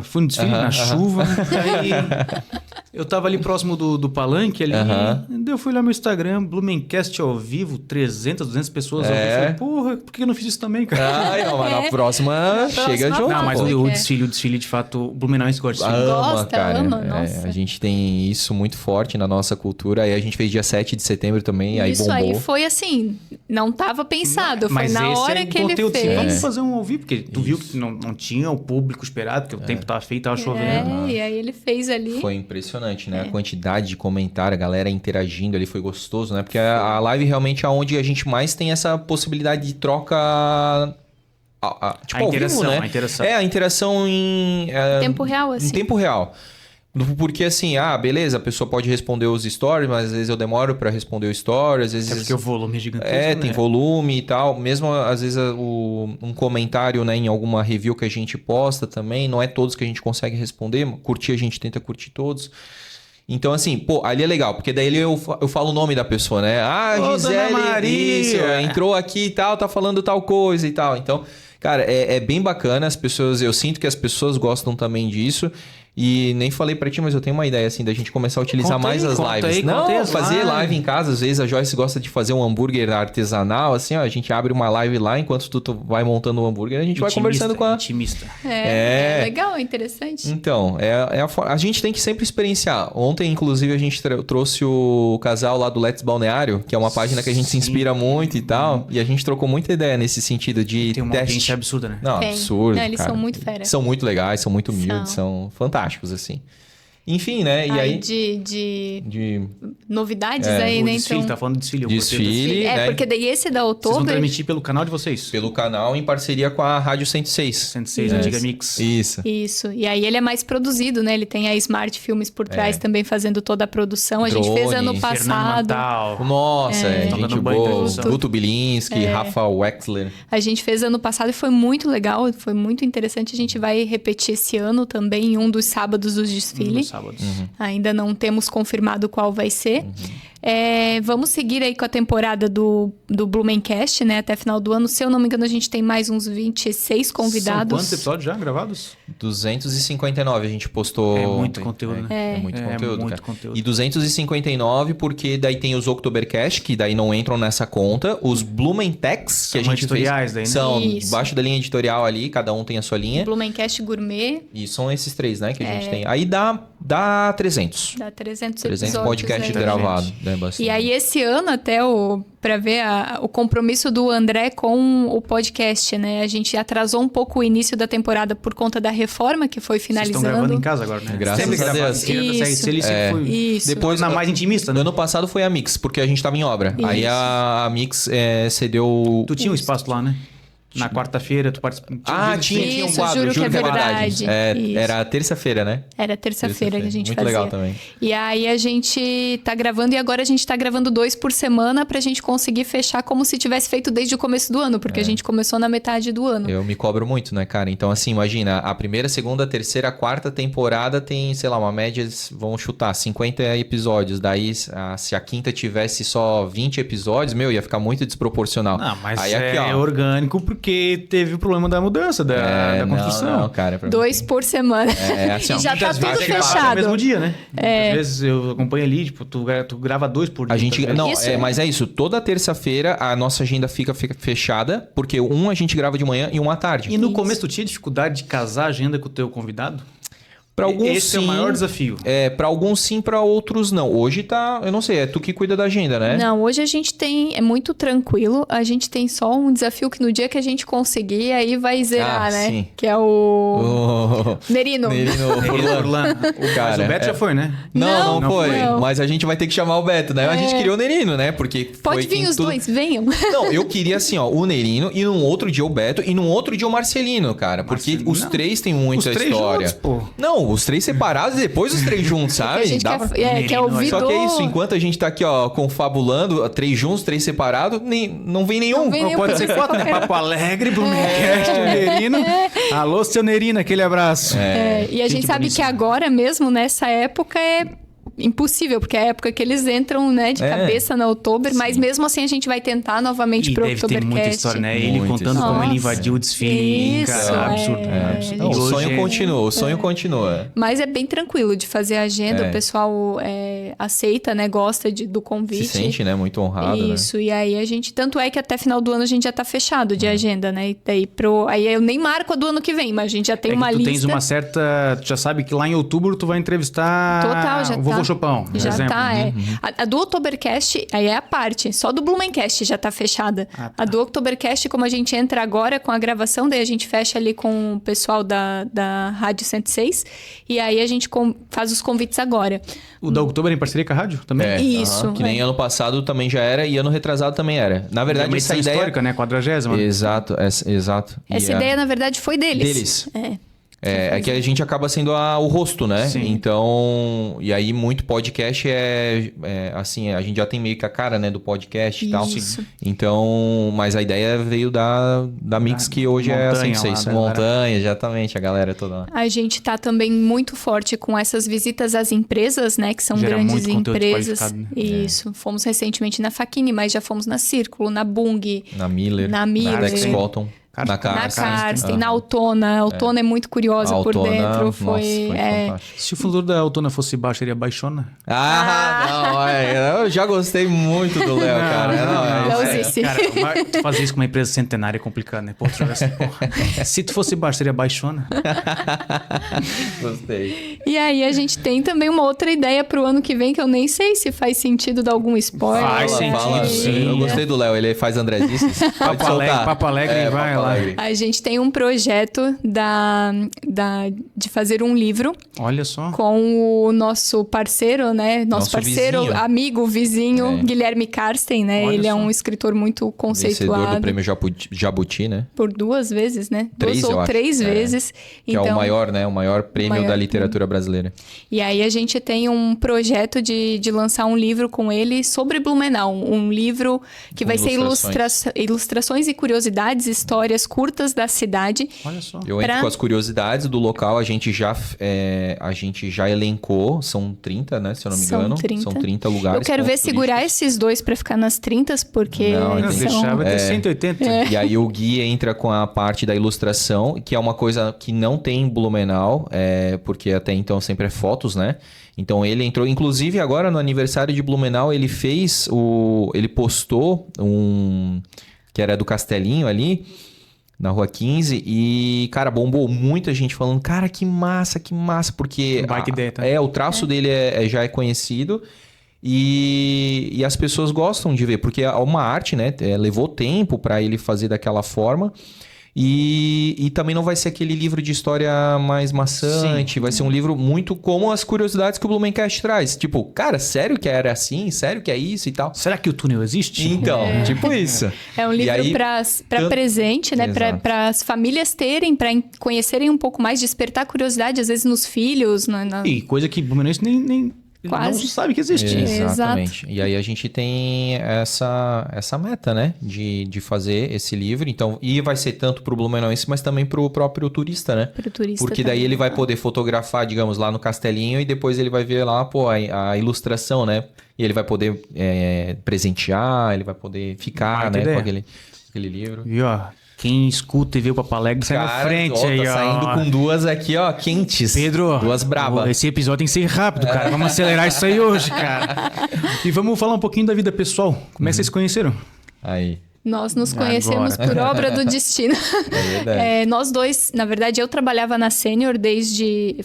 Fui no desfile na chuva, aí eu tava ali próximo do palanque ali, daí eu fui lá no meu Instagram, Blumencast ao vivo, 300, 200 pessoas ao vivo. Eu falei, porra, por que eu não fiz isso também, cara? Mas na próxima chega de novo. Não, mas pô. o desfile, de fato, o Blumenauense gosta de desfile. Ama, nossa. A gente tem isso muito forte na nossa cultura. Aí a gente fez dia 7 de setembro também, aí Isso bombou. aí foi assim, não tava pensado, foi Mas na esse hora é que ele conteúdo, fez. Vamos fazer um ao vivo, porque tu viu que não tinha o público esperado, porque o tempo tava feio, tava chovendo. E aí ele fez ali. Foi impressionante, né? A quantidade de comentário, a galera interagindo ali, foi gostoso, né? Porque a live realmente é onde a gente mais tem essa possibilidade de troca... tipo, A ao interação, vivo, né? a interação. A interação em... Tempo real, assim. Em tempo real. Porque assim, beleza, a pessoa pode responder os stories, mas às vezes eu demoro pra responder o story, às vezes... É porque o volume é gigantesco, tem volume e tal. Mesmo, às vezes, um comentário, né, em alguma review que a gente posta também, não é todos que a gente consegue responder. Curtir, a gente tenta curtir todos. Então, assim, ali é legal, porque daí eu falo o nome da pessoa, né? Ô, Gisele, Dona Maria! isso, entrou aqui e tal, tá falando tal coisa e tal. Então, cara, é bem bacana. Eu sinto que as pessoas gostam também disso. E nem falei pra ti, mas eu tenho uma ideia, assim, da gente começar a utilizar Conta mais aí, as conta lives. aí, conta aí as fazer lives. live em casa. Às vezes a Joyce gosta de fazer um hambúrguer artesanal, assim, ó. A gente abre uma live lá, enquanto tu vai montando o hambúrguer, a gente vai conversando com a... Intimista. É legal, é interessante. Então, a gente tem que sempre experienciar. Ontem, inclusive, a gente trouxe o casal lá do Let's Balneário, que é uma página que a gente se inspira muito e tal. E a gente trocou muita ideia nesse sentido de Tem uma teste. audiência absurda, né? Não, Tem. absurdo, Não, eles cara. são muito fera. São muito legais, são muito humildes, são fantásticos, assim. Enfim, né? E aí... De novidades aí, O né? desfile, Então... tá falando do desfile. eu Desfile, gostei. né? porque daí esse da Vocês vão Oktober... transmitir pelo canal de vocês. Pelo canal, em parceria com a Rádio 106. 106, Antiga Mix. Isso. Isso. E aí ele é mais produzido, né? Ele tem a Smart Filmes por trás também fazendo toda a produção. A gente fez Drone, ano Fernando passado. Mantal. Nossa, Estão gente dando banho de boa. produção. Guto Bilinski, Rafa Wexler. A gente fez ano passado e foi muito legal, foi muito interessante. A gente vai repetir esse ano também em um dos sábados do desfile. Nos sábados. Ainda não temos confirmado qual vai ser. Vamos seguir aí com a temporada do Blumencast, né? Até final do ano. Se eu não me engano, a gente tem mais uns 26 convidados. São quantos episódios já gravados? 259 a gente postou. É muito ontem. conteúdo, né? É muito conteúdo, muito cara. conteúdo. E 259 porque daí tem os Oktobercast, que daí não entram nessa conta. Os Blumentechs, que São a gente editoriais fez, daí, né? são Isso. debaixo da linha editorial ali, cada um tem a sua linha. Blumencast Gourmet, E são esses três, né, que a gente tem. Aí dá 300. dá 300 300 episódios podcast aí. gravado, né, bastante. E aí, esse ano, até para ver o compromisso do André com o podcast, né? A gente atrasou um pouco o início da temporada por conta da reforma que foi Vocês finalizando. estão gravando em casa agora, né? Graças Sempre a gravaram. Deus. Esquerda, segue, Isso. se ele sempre foi Isso. Depois, na mais intimista, né? Ano passado foi a Mix, porque a gente tava em obra. Isso. Aí a Mix cedeu... Tu tinha um espaço lá, né? Na quarta-feira, tu participou. Tinha um Isso, quadro, juro que é verdade. verdade. Isso. Era terça-feira, né? Era terça-feira que a gente Muito fazia. legal também. E aí a gente tá gravando, e agora a gente tá gravando 2 por semana pra gente conseguir fechar como se tivesse feito desde o começo do ano, porque a gente começou na metade do ano. Eu me cobro muito, né, cara? Então, assim, imagina, a primeira, segunda, terceira, quarta temporada tem, sei lá, uma média, vamos chutar, 50 episódios. Daí, se a quinta tivesse só 20 episódios, ia ficar muito desproporcional. Não, mas aí, é aqui, ó, orgânico porque teve o problema da mudança, da construção. Não, cara. 2 por semana. Assim, ó, E já tá Muitas tudo vezes grava no fechado. mesmo dia, né? Muitas vezes eu acompanho ali, tipo, tu grava 2 por dia. A gente, muitas não, vezes. Isso. mas é isso. Toda terça-feira a nossa agenda fica fechada, porque a gente grava de manhã e um à tarde. E no começo tu tinha dificuldade de casar a agenda com o teu convidado? Para alguns Esse é o maior desafio. Para alguns sim, para outros não. Hoje tá, eu não sei, é tu que cuida da agenda, né? Não, hoje a gente é muito tranquilo, a gente tem só um desafio que no dia que a gente conseguir, aí vai zerar, né? Sim. Que é o... Nerino. Furlan. Cara, Mas o Beto já foi, né? Não Não foi. não. Mas a gente vai ter que chamar o Beto, né? A gente queria o Nerino, né? Porque Pode foi vir os dois, venham. Não, eu queria assim, ó, o Nerino e num outro dia o Beto e num outro dia o Marcelino, cara. Porque Marcelino, os não. três têm muita Os três história. juntos, pô. Não, os três separados e depois os três juntos, sabe? A gente quer ouvir Só que é isso, enquanto a gente tá aqui, ó, confabulando, três juntos, três separados, não vem nenhum. Não vem Ou nenhum. pode ser quatro, né? Papo Alegre, Blumcast, Nerino. Alô, seu Nerino, aquele abraço. E a gente sabe boníssima. que agora mesmo, nessa época, é impossível, porque é a época que eles entram, né, de cabeça na Outubro, mas mesmo assim a gente vai tentar novamente E pro deve ter muita Oktoberfest. história, né? Ele Muita contando história. como ele Nossa. invadiu o desfile. Isso, Cara, absurdo. é. absurdo. Não, E o hoje sonho é- continua, o sonho continua. Mas é bem tranquilo de fazer a agenda, É. o pessoal aceita, né, gosta do convite. Se sente, né? Muito honrado, Isso, e aí a gente... Tanto é que até final do ano a gente já tá fechado de agenda, né? E daí aí eu nem marco a do ano que vem, mas a gente já tem É que uma tu lista. tens uma certa... Tu já sabe que lá em outubro tu vai entrevistar Total, já o Vovô tá. Chopão, por Já exemplo. tá, A do Oktobercast, aí é a parte. Só do Blumencast já tá fechada. Ah, tá. A do Oktobercast, como a gente entra agora com a gravação, daí a gente fecha ali com o pessoal da Rádio 106. E aí a gente faz os convites agora. O da Outubro é em parceria com a rádio também? É, Isso, aham, que nem é. ano passado também já era e ano retrasado também era. Na É verdade, uma essa edição ideia... histórica, né? 40ª. Exato, exato. E Essa ideia, na verdade, foi deles. É que a gente acaba sendo o rosto, né? Sim. Então, e aí muito podcast assim, a gente já tem meio que a cara, né, do podcast e tal. Isso. Então, mas a ideia veio da Mix, que hoje é a Montanha 106. lá, da Montanha, exatamente, a galera toda lá. A gente tá também muito forte com essas visitas às empresas, né? Que são Gera grandes muito conteúdo empresas. qualificado, né? Isso. Fomos recentemente na Faquini, mas já fomos na Círculo, na Bung, Na Miller, Na Miller. Alex Bolton, na na Karsten. Karsten, na Autona. A Autona é muito curiosa A por Autona, dentro. nossa, Foi fantástico. Se o fundador da Autona fosse baixo, seria baixona? Não, eu já gostei muito do Léo, cara. Não, Leozice. Cara, tu fazer isso com uma empresa centenária é complicado, né? Pô, tu joga assim, porra. Se tu fosse baixo, seria baixona? Gostei. E aí a gente tem também uma outra ideia pro ano que vem, que eu nem sei se faz sentido dar algum spoiler. Faz sentido, sim. Eu gostei do Léo, ele faz Andrezices. Pode soltar. Papo Alegre, vai Papo lá. Alegre. A gente tem um projeto de fazer um livro Olha só. com o nosso parceiro, né? Nosso Parceiro, vizinho. amigo, vizinho, Guilherme Karsten, né? Olha Ele é só. um escritor muito Vencedor conceituado. do prêmio Jabuti, né? Por 2 vezes, né? Três, 2 eu ou acho. 3 vezes. Que é o maior, né? O maior prêmio maior da literatura brasileira. E aí a gente tem um projeto de lançar um livro com ele sobre Blumenau. Um livro que Com vai ser ilustrações. ilustrações e curiosidades, histórias curtas da cidade. Olha só. Eu entro com as curiosidades do local, a gente já elencou, são 30, né? Se eu não me São engano. 30. São 30 lugares. Eu quero ver pontos segurar turísticos. esses dois pra ficar nas 30, porque Não, Não, entendi. deixar, vai ter 180. E aí o Gui entra com a parte da ilustração, que é uma coisa que não tem em Blumenau, porque até então sempre é fotos, né? Então ele entrou, inclusive agora no aniversário de Blumenau, ele postou que era do Castelinho ali, na Rua 15, e, cara, bombou muita gente falando, cara, que massa, porque Baita ideia, tá? o traço dele já é conhecido. E as pessoas gostam de ver, porque é uma arte, né? Levou tempo para ele fazer daquela forma. E também não vai ser aquele livro de história mais maçante. Sim. Vai ser um livro muito como as curiosidades que o Blumencast traz. Tipo, cara, sério que era assim? Sério que é isso e tal? Será que o túnel existe? Então, tipo isso. é um E livro aí, para presente, né? Exato. Para as famílias terem, para conhecerem um pouco mais, despertar curiosidade, às vezes nos filhos. E coisa que Blumenauense nem Quase. não sabe que existe. Exatamente. E aí a gente tem essa meta, né? De fazer esse livro. Então, e vai ser tanto pro Blumenauense, mas também pro próprio turista, né? Pro turista Porque daí também. ele vai poder fotografar, digamos, lá no Castelinho e depois ele vai ver lá, pô, a ilustração, né? E ele vai poder presentear, ele vai poder ficar, Baita né? ideia. Com aquele livro. E ó, quem escuta e vê o Papo Alegre sai na frente aí, tá ó. saindo com duas aqui, ó, quentes. Pedro, Duas brabas. esse episódio tem que ser rápido, cara. Vamos acelerar isso aí hoje, cara. E vamos falar um pouquinho da vida pessoal. Como é que vocês se conheceram? Aí. Nós nos conhecemos por obra do destino. É verdade. Nós dois, na verdade, eu trabalhava na Sênior desde...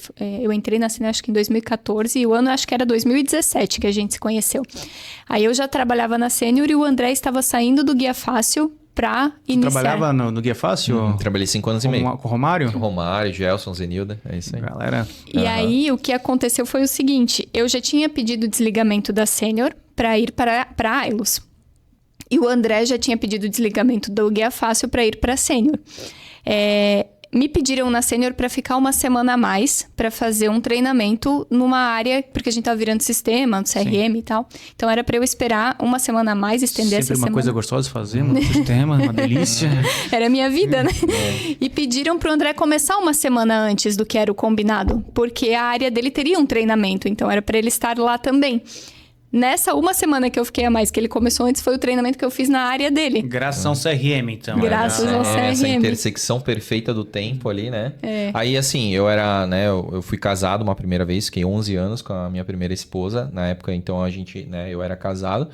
eu entrei na Sênior acho que em 2014 e o ano acho que era 2017 que a gente se conheceu. Aí eu já trabalhava na Sênior e o André estava saindo do Guia Fácil para iniciar. Trabalhava no Guia Fácil? Trabalhei 5 anos e meio. Com o Romário? Com o Romário, Gelson, Zenilda, é isso aí. Galera. E aí, o que aconteceu foi o seguinte, eu já tinha pedido desligamento da Sênior para ir para a Ailos. E o André já tinha pedido desligamento do Guia Fácil para ir para a Sênior. Me pediram na Sênior para ficar uma semana a mais para fazer um treinamento numa área, porque a gente tava virando sistema, CRM e tal. Então era para eu esperar uma semana a mais, estender essa Sempre semana. uma coisa gostosa de fazer, um sistema, uma delícia. Era a minha vida, né? E pediram pro André começar uma semana antes do que era o combinado, porque a área dele teria um treinamento, então era para ele estar lá também. Nessa uma semana que eu fiquei a mais, que ele começou antes, foi o treinamento que eu fiz na área dele. Graças ao CRM, então. Graças ao CRM. Essa intersecção perfeita do tempo ali, né? Aí, assim, eu era, né? Eu fui casado uma primeira vez, fiquei 11 anos com a minha primeira esposa. Na época, então, a gente, né? Eu era casado.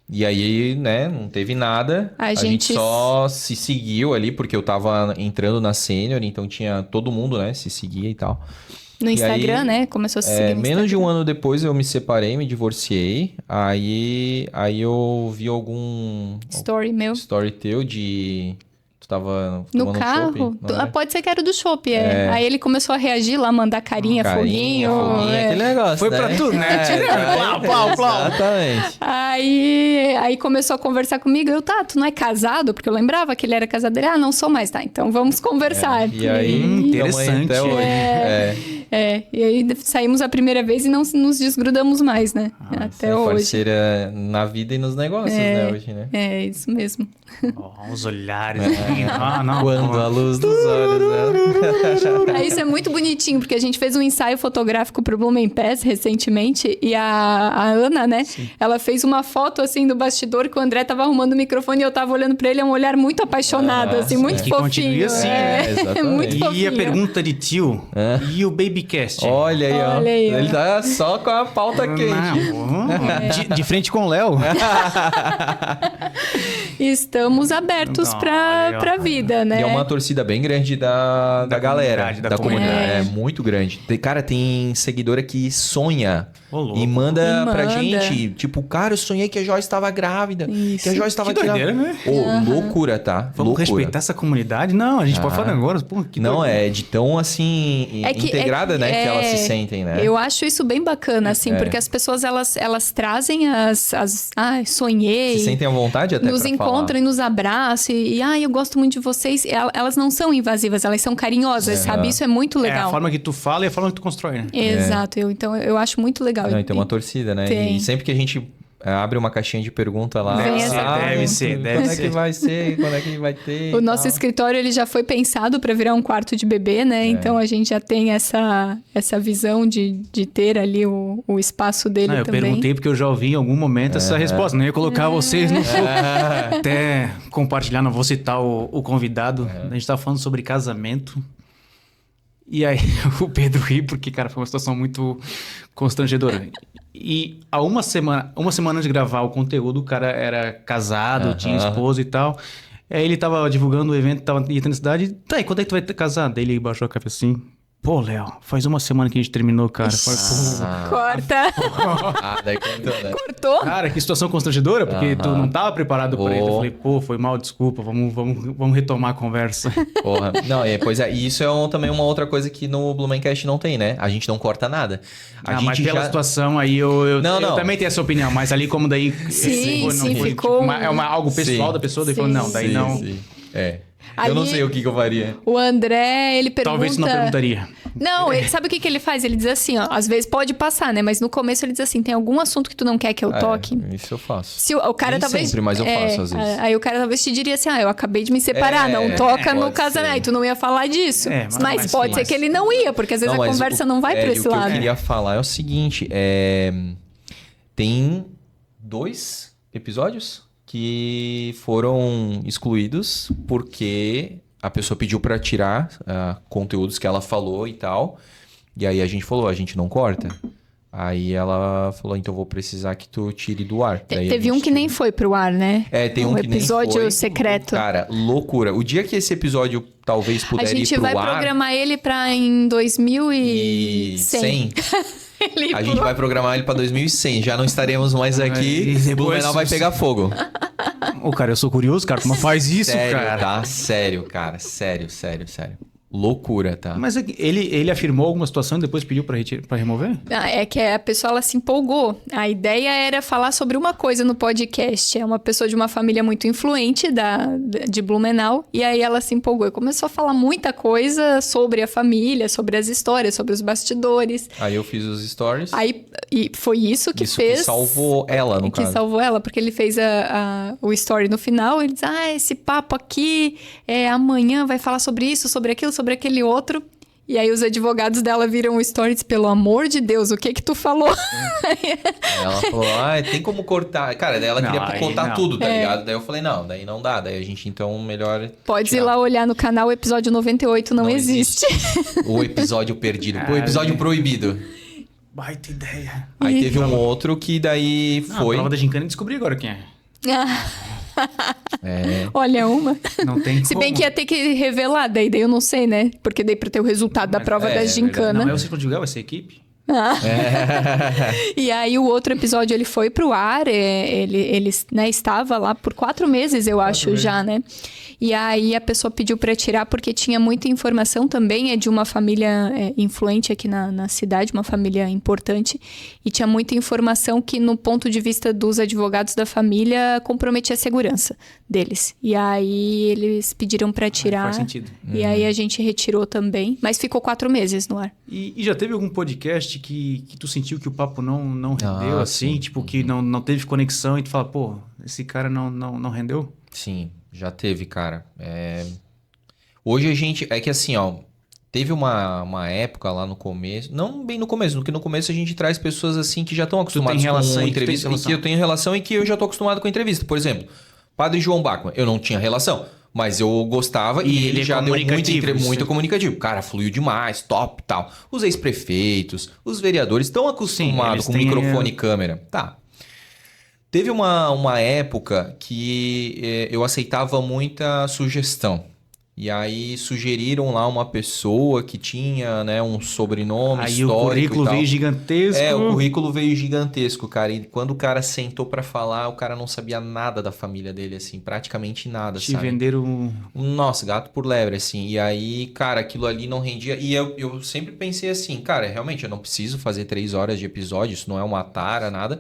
E aí, né? Não teve nada. A gente só se seguiu ali, porque eu tava entrando na Sênior, então tinha todo mundo, né? Se seguia e tal. No Instagram, aí, né? Começou a se seguir no menos de um ano depois eu me separei, me divorciei. Aí eu vi algum... Story teu de... Tu tava no carro? Pode ser que era do shopping, Aí ele começou a reagir lá, mandar carinha, foguinho. Aquele negócio, foi pra tudo, né? Tirando, plau. Exatamente. Aí começou a conversar comigo. Tu não é casado? Porque eu lembrava que ele era casado. Ele, não sou mais, tá? Então vamos conversar. E aí, interessante. Até hoje. E aí saímos a primeira vez e não nos desgrudamos mais, né? Até hoje. Parceira na vida e nos negócios, né? Hoje, né? É, isso mesmo. Os olhares. Quando a luz dos olhos. Isso é muito bonitinho, porque a gente fez um ensaio fotográfico pro Blumen Pass recentemente e a Ana, né? Sim. Ela fez uma foto, assim, do bastidor que o André tava arrumando o microfone e eu tava olhando pra ele, um olhar muito apaixonado, assim, muito fofinho. Continue assim, muito fofinho. E a pergunta de tio, e o Babycast? Olha aí, ó. Ele tá só com a pauta quente. De frente com o Léo. Estamos abertos pra vida, né? E é uma torcida bem grande da galera, da comunidade. É muito grande. Tem seguidora que sonha e manda pra gente. Tipo, cara, eu sonhei que a Joyce estava grávida. Isso. Que a Joyce estava grávida. Né? Loucura, tá? Vamos respeitar essa comunidade? Não, a gente pode falar agora. Pô, não, é de tão, assim, integrada, né? Que elas se sentem, né? Eu acho isso bem bacana, assim, porque as pessoas, elas trazem sonhei. Se sentem à vontade até nos encontram e nos abraçam e eu gosto muito de vocês. Elas não são invasivas, elas são carinhosas, sabe? Isso é muito legal. É a forma que tu fala e a forma que tu constrói, né? Exato. Então, eu acho muito legal. Não, tem uma torcida, né? E sempre que a gente abre uma caixinha de pergunta lá. Deve ser. Quando é que vai ser? Quando é que vai ter? O nosso escritório, ele já foi pensado para virar um quarto de bebê, né? Então, a gente já tem essa visão de ter ali o espaço dele também. Eu perguntei porque eu já ouvi em algum momento essa resposta. Não ia colocar vocês no... Até compartilhar, não vou citar o convidado. A gente tá falando sobre casamento. E aí, o Pedro ri porque, cara, foi uma situação muito constrangedora. E há uma semana antes de gravar o conteúdo, o cara era casado, tinha esposa e tal. Aí ele tava divulgando o evento, ia ter na cidade. Tá, e quando é que tu vai casar? Daí ele baixou a cabeça assim... Pô, Léo, faz uma semana que a gente terminou, cara. Corta. Daí contou, né? Cortou? Cara, que situação constrangedora, porque tu não tava preparado pra isso. Eu falei, foi mal, desculpa, vamos retomar a conversa. Porra. Não, pois é, e isso é também uma outra coisa que no Blumencast não tem, né? A gente não corta nada. Mas pela situação aí, eu também tenho essa opinião, mas ali como daí... Sim, ficou... Tipo, é algo pessoal da pessoa, daí falou, não, daí não... Sim. Eu não sei o que eu faria. O André, ele pergunta... Talvez não perguntaria. Não, sabe o que ele faz? Ele diz assim, ó, às vezes pode passar, né? Mas no começo ele diz assim, tem algum assunto que tu não quer que eu toque? Isso eu faço. Se o cara Nem talvez... sempre, mas eu faço às vezes. Aí o cara talvez te diria assim, eu acabei de me separar, não toca no casamento. Aí tu não ia falar disso. Mas pode ser que ele não ia, porque às vezes a conversa não vai pra esse lado. O que eu queria falar é o seguinte, tem 2 episódios que foram excluídos porque a pessoa pediu para tirar conteúdos que ela falou e tal. E aí a gente falou, a gente não corta. Aí ela falou, então eu vou precisar que tu tire do ar. Daí Teve um que nem foi pro ar, né? Tem um que nem foi. Episódio secreto. Cara, loucura. O dia que esse episódio talvez puder ir pro ar... A gente vai programar ele pra em 2100. A gente vai programar ele pra 2100. Já não estaremos mais aqui. E Blumenau vai pegar fogo. Cara, eu sou curioso, cara. Como faz isso, sério, cara? Tá? Sério, cara. Sério. Loucura, tá? Mas ele afirmou alguma situação e depois pediu pra remover? É que a pessoa ela se empolgou. A ideia era falar sobre uma coisa no podcast. É uma pessoa de uma família muito influente de Blumenau. E aí ela se empolgou e começou a falar muita coisa sobre a família, sobre as histórias, sobre os bastidores. Aí eu fiz os stories. E foi isso que fez... que salvou ela, no caso. Que salvou ela, porque ele fez o story no final. Ele diz, esse papo aqui, amanhã vai falar sobre isso, sobre aquilo, sobre aquele outro. E aí os advogados dela viram o story e dizem, pelo amor de Deus, o que tu falou? Ela falou, tem como cortar. Cara, daí ela queria contar tudo, tá ligado? Daí eu falei, não, daí não dá. Daí a gente, então, melhor Pode tirar. ir lá olhar no canal, o episódio 98 não existe. O episódio perdido. O episódio proibido. Baita ideia. Aí teve um outro que daí foi... A prova da gincana, descobri agora quem é. Olha uma. Não tem Se bem como. que ia ter que revelar, daí eu não sei, né? Porque daí pra ter o resultado da prova da gincana. Não é você que vai ser a equipe? E aí o outro episódio ele foi pro ar, ele né, estava lá por 4 meses, eu acho, já, né? E aí a pessoa pediu para tirar porque tinha muita informação também, de uma família influente aqui na cidade, uma família importante, e tinha muita informação que no ponto de vista dos advogados da família comprometia a segurança deles. E aí eles pediram para tirar. Faz sentido. E aí a gente retirou também, mas ficou 4 meses no ar. E já teve algum podcast que tu sentiu que o papo não rendeu, assim? Sim. Tipo, que não teve conexão e tu fala, pô, esse cara não rendeu? Sim, já teve, cara. Hoje a gente... É que assim, ó... Teve uma época lá no começo... Não bem no começo, porque no começo a gente traz pessoas assim que já estão acostumadas com entrevista. E que eu tenho relação e que eu já tô acostumado com entrevista. Por exemplo, Padre João Bachmann. Eu não tinha relação. Mas eu gostava e ele já deu muito comunicativo. Cara, fluiu demais, top e tal. Os ex-prefeitos, os vereadores estão acostumados com microfone e câmera. Tá. Teve uma época que eu aceitava muita sugestão. E aí sugeriram lá uma pessoa que tinha, né, um sobrenome histórico. Aí o currículo veio gigantesco. O currículo veio gigantesco, cara. E quando o cara sentou pra falar, o cara não sabia nada da família dele, assim, praticamente nada, sabe? Te venderam... Nossa, gato por lebre, assim. E aí, cara, aquilo ali não rendia. E eu sempre pensei assim, cara, realmente eu não preciso fazer 3 horas de episódio, isso não é uma tara, nada.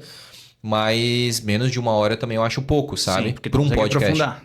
Mas menos de 1 hora também eu acho pouco, sabe? Sim, porque pra um podcast. Aprofundar.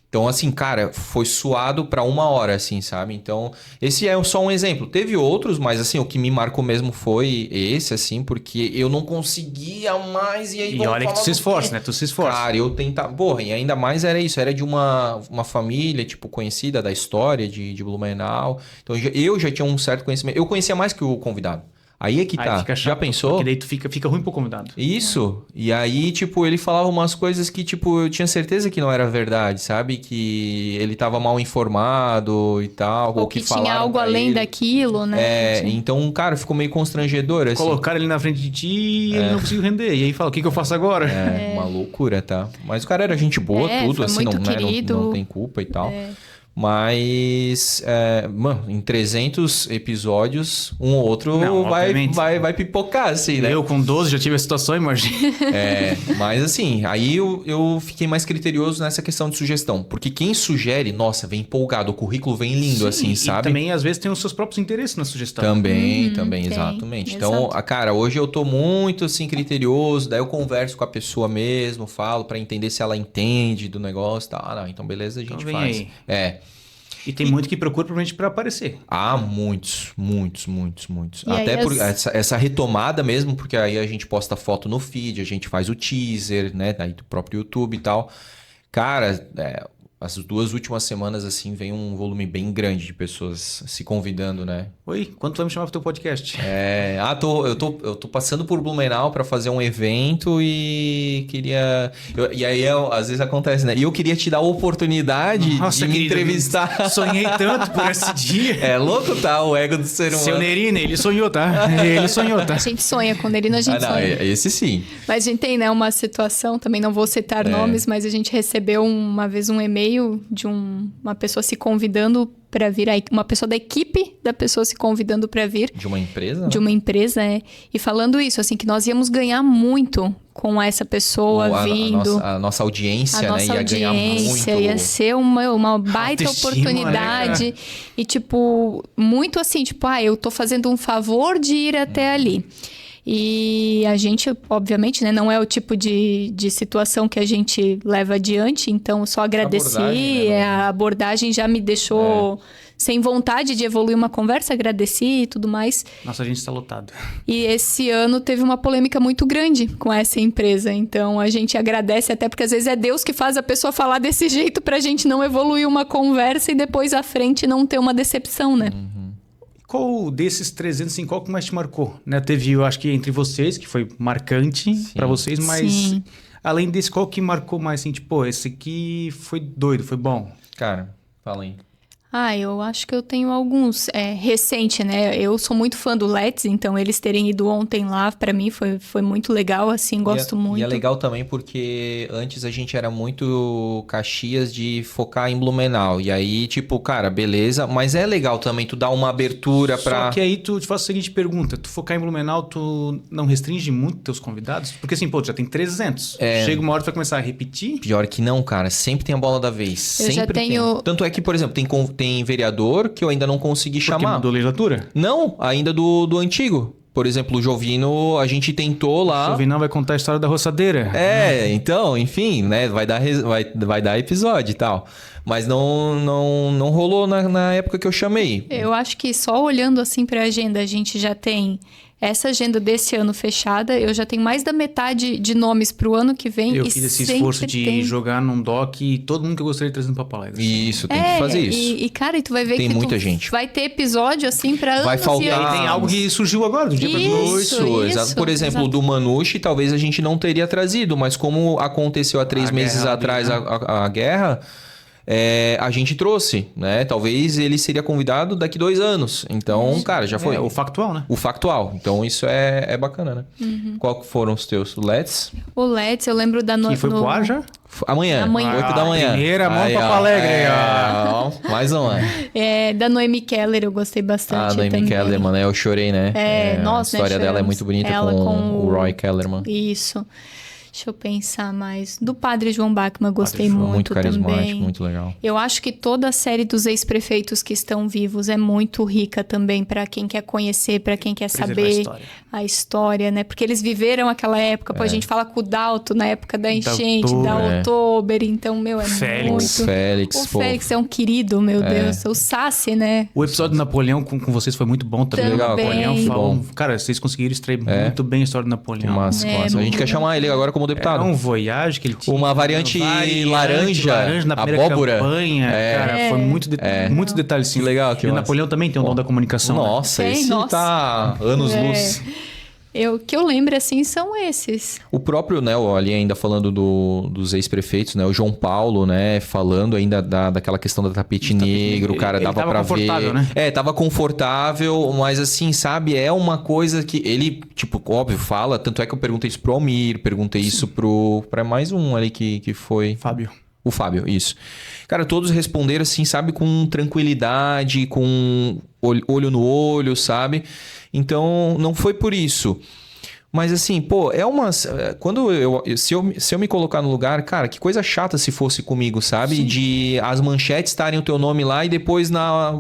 Então, assim, cara, foi suado pra 1 hora, assim, sabe? Então, esse é só um exemplo. Teve outros, mas, assim, o que me marcou mesmo foi esse, assim, porque eu não conseguia mais. E aí, olha que tu se esforça, né? Tu se esforça. Cara, eu tentava... Porra, e ainda mais era isso. Era de uma família, tipo, conhecida da história de Blumenau. Então, eu já tinha um certo conhecimento. Eu conhecia mais que o convidado. Aí é que tá. Fica chato, já pensou? Porque daí tu fica ruim pro convidado. Isso. E aí, tipo, ele falava umas coisas que, tipo, eu tinha certeza que não era verdade, sabe? Que ele tava mal informado e tal. Ou que tinha algo além daquilo, né? Então, cara, ficou meio constrangedor, assim. Colocaram ele na frente de ti e ele não conseguiu render. E aí fala, o que eu faço agora? Uma loucura, tá? Mas o cara era gente boa, tudo, foi assim, muito não, querido. Não tem culpa e tal. Mas, mano, em 300 episódios, um ou outro vai pipocar, assim, né? Eu com 12 já tive a situação, imagina. Mas assim, aí eu fiquei mais criterioso nessa questão de sugestão. Porque quem sugere, nossa, vem empolgado, o currículo vem lindo, assim, sabe? E também, às vezes, tem os seus próprios interesses na sugestão. Também, exatamente. Então, cara, hoje eu tô muito, assim, criterioso, daí eu converso com a pessoa mesmo, falo pra entender se ela entende do negócio e tal. Não, então beleza, a gente faz. Aí. E tem muito que procura provavelmente para aparecer. Muitos. E até por essa retomada mesmo, porque aí a gente posta foto no feed, a gente faz o teaser, né, daí do próprio YouTube e tal. Cara, as 2 últimas semanas, assim, vem um volume bem grande de pessoas se convidando, né? Oi, quando tu vai me chamar pro teu podcast? Eu tô passando por Blumenau para fazer um evento e queria... às vezes acontece, né? E eu queria te dar a oportunidade de me entrevistar. Sonhei tanto por esse dia. É louco, tá? O ego do ser humano. Seu Nerine, ele sonhou, tá? Ele sonhou, tá? A gente sonha com Nerino, a gente sonha. Esse sim. Mas a gente tem, né, uma situação, também não vou citar nomes, mas a gente recebeu uma vez um e-mail de uma pessoa se convidando para vir, uma pessoa da equipe da pessoa se convidando para vir. De uma empresa? De uma empresa, e falando isso, assim, que nós íamos ganhar muito com essa pessoa vindo. A nossa audiência, né? Ia ganhar muito. Ia ser uma baita oportunidade. Né? E, tipo, muito assim, tipo, eu tô fazendo um favor de ir até ali. E a gente, obviamente, né, não é o tipo de situação que a gente leva adiante, então eu só agradeci, a abordagem já me deixou sem vontade de evoluir uma conversa, agradeci e tudo mais. Nossa, a gente está lotado. E esse ano teve uma polêmica muito grande com essa empresa, então a gente agradece até porque às vezes é Deus que faz a pessoa falar desse jeito pra gente não evoluir uma conversa e depois à frente não ter uma decepção, né? Qual desses 300, qual que mais te marcou? Né? Teve, eu acho que entre vocês, que foi marcante para vocês, mas além desse, qual que marcou mais assim? Tipo, esse aqui foi doido, foi bom? Cara, fala aí. Eu acho que eu tenho alguns. Recente, né? Eu sou muito fã do Let's, então eles terem ido ontem lá, pra mim foi muito legal, assim, gosto muito. E é legal também porque antes a gente era muito Caxias de focar em Blumenau. E aí, tipo, cara, beleza, mas é legal também tu dar uma abertura pra... Só que aí tu te faz a seguinte pergunta, tu focar em Blumenau, tu não restringe muito teus convidados? Porque assim, pô, tu já tem 300. Chega uma hora que tu vai começar a repetir? Pior que não, cara, sempre tem a bola da vez. Eu sempre já tenho... tem. Tanto é que, por exemplo, tem vereador que eu ainda não consegui chamar. Porque mudou a legislatura? Não, ainda do antigo. Por exemplo, o Jovino, a gente tentou lá... O Jovino vai contar a história da roçadeira. Então, enfim, né? Vai dar episódio e tal. Mas não rolou na época que eu chamei. Eu acho que só olhando assim pra agenda, a gente já tem... Essa agenda desse ano fechada, eu já tenho mais da metade de nomes pro ano que vem. Eu fiz esse esforço de jogar num doc e todo mundo que eu gostaria de trazer no Papo Alegre. Isso, tem que fazer isso. Cara, e tu vai ver tem que muita gente. Vai ter episódio assim pra anos. Vai faltar. E aí tem algo que surgiu agora, do dia pra noite. Isso. Por exemplo, do Manouchi, talvez a gente não teria trazido, mas como aconteceu há 3 meses atrás a guerra... a gente trouxe, né? Talvez ele seria convidado daqui 2 anos. Então, cara, já foi. O factual, né? O factual. Então, isso é bacana, né? Qual foram os teus? O Let's? O Let's, eu lembro da noite. Que foi pro ar já? Amanhã. 8 da manhã. Primeira mão Papo Alegre. Mais uma. Da Noemi Keller, eu gostei bastante. Noemi Keller, mano. Eu chorei, né? Nossa, a história dela é muito bonita com o Roy Kellerman. Isso. Deixa eu pensar mais. Do Padre João Bachmann, gostei muito carismático, também. Muito legal. Eu acho que toda a série dos ex-prefeitos que estão vivos é muito rica também para quem quer conhecer, para quem quer saber a história, né? Porque eles viveram aquela época. Pô, a gente fala com o Dalto na época da enchente, da Oktober. Então, Félix. O Félix é um querido, meu Deus. O Sassi, né? O episódio do Napoleão com vocês foi muito bom também. Legal, Napoleão falou... Cara, vocês conseguiram extrair muito bem a história do Napoleão. Massa. A gente quer chamar ele agora como deputado. Era um Voyage que ele tinha. Uma variante laranja na primeira abóbora. Campanha. Cara, foi muitos detalhes sim. Legal. E o Napoleão também tem o dom da comunicação. Nossa, esse tá anos-luz. Que eu lembro, assim, são esses. O próprio, né, ali ainda falando dos ex-prefeitos, né, o João Paulo, né, falando ainda daquela questão do tapete negro, cara, dava pra ver. Né? Tava confortável, mas assim, sabe, é uma coisa que ele, tipo, óbvio, fala, tanto é que eu perguntei isso pro Almir, perguntei isso pra mais um ali que foi... Fábio. O Fábio, isso. Cara, todos responderam assim, sabe, com tranquilidade, com olho no olho, sabe? Então, não foi por isso. Mas assim, pô, quando se eu me colocar no lugar, cara, que coisa chata se fosse comigo, sabe? Sim. De as manchetes estarem o teu nome lá e depois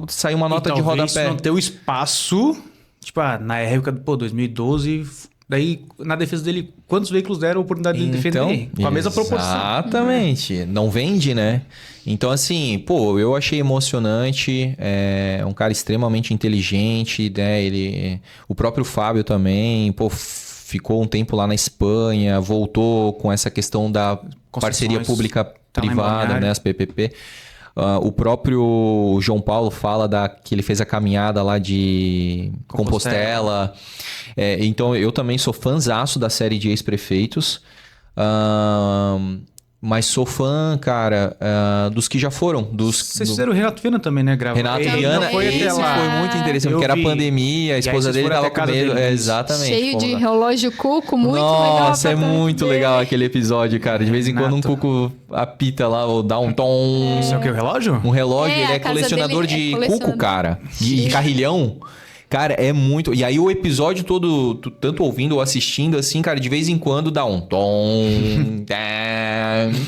sair uma nota de rodapé. Não ter o espaço, tipo, na época, 2012... Daí, na defesa dele, quantos veículos deram a oportunidade de defender? Com a mesma proporção. Exatamente. Não vende, né? Então, assim, pô, eu achei emocionante. É um cara extremamente inteligente, né? O próprio Fábio também, pô, ficou um tempo lá na Espanha, voltou com essa questão da parceria pública-privada, né? As PPP. O próprio João Paulo fala que ele fez a caminhada lá de Compostela. Então, eu também sou fãzaço da série de Ex-Prefeitos. Mas sou fã, cara, dos que já foram. Vocês fizeram o Renato Viana também, né? Renato Viana, foi até lá. Foi muito interessante, porque era pandemia, a esposa dele tava com medo. Exatamente. Cheio de relógio cuco, muito legal. Nossa, é muito legal aquele episódio, cara. De vez em quando um cuco apita lá, ou dá um tom. Isso é o que? O relógio? Um relógio, ele é colecionador de cuco, cara. De carrilhão. Cara, é muito... E aí o episódio todo, tanto ouvindo ou assistindo, assim, cara, de vez em quando dá um tom...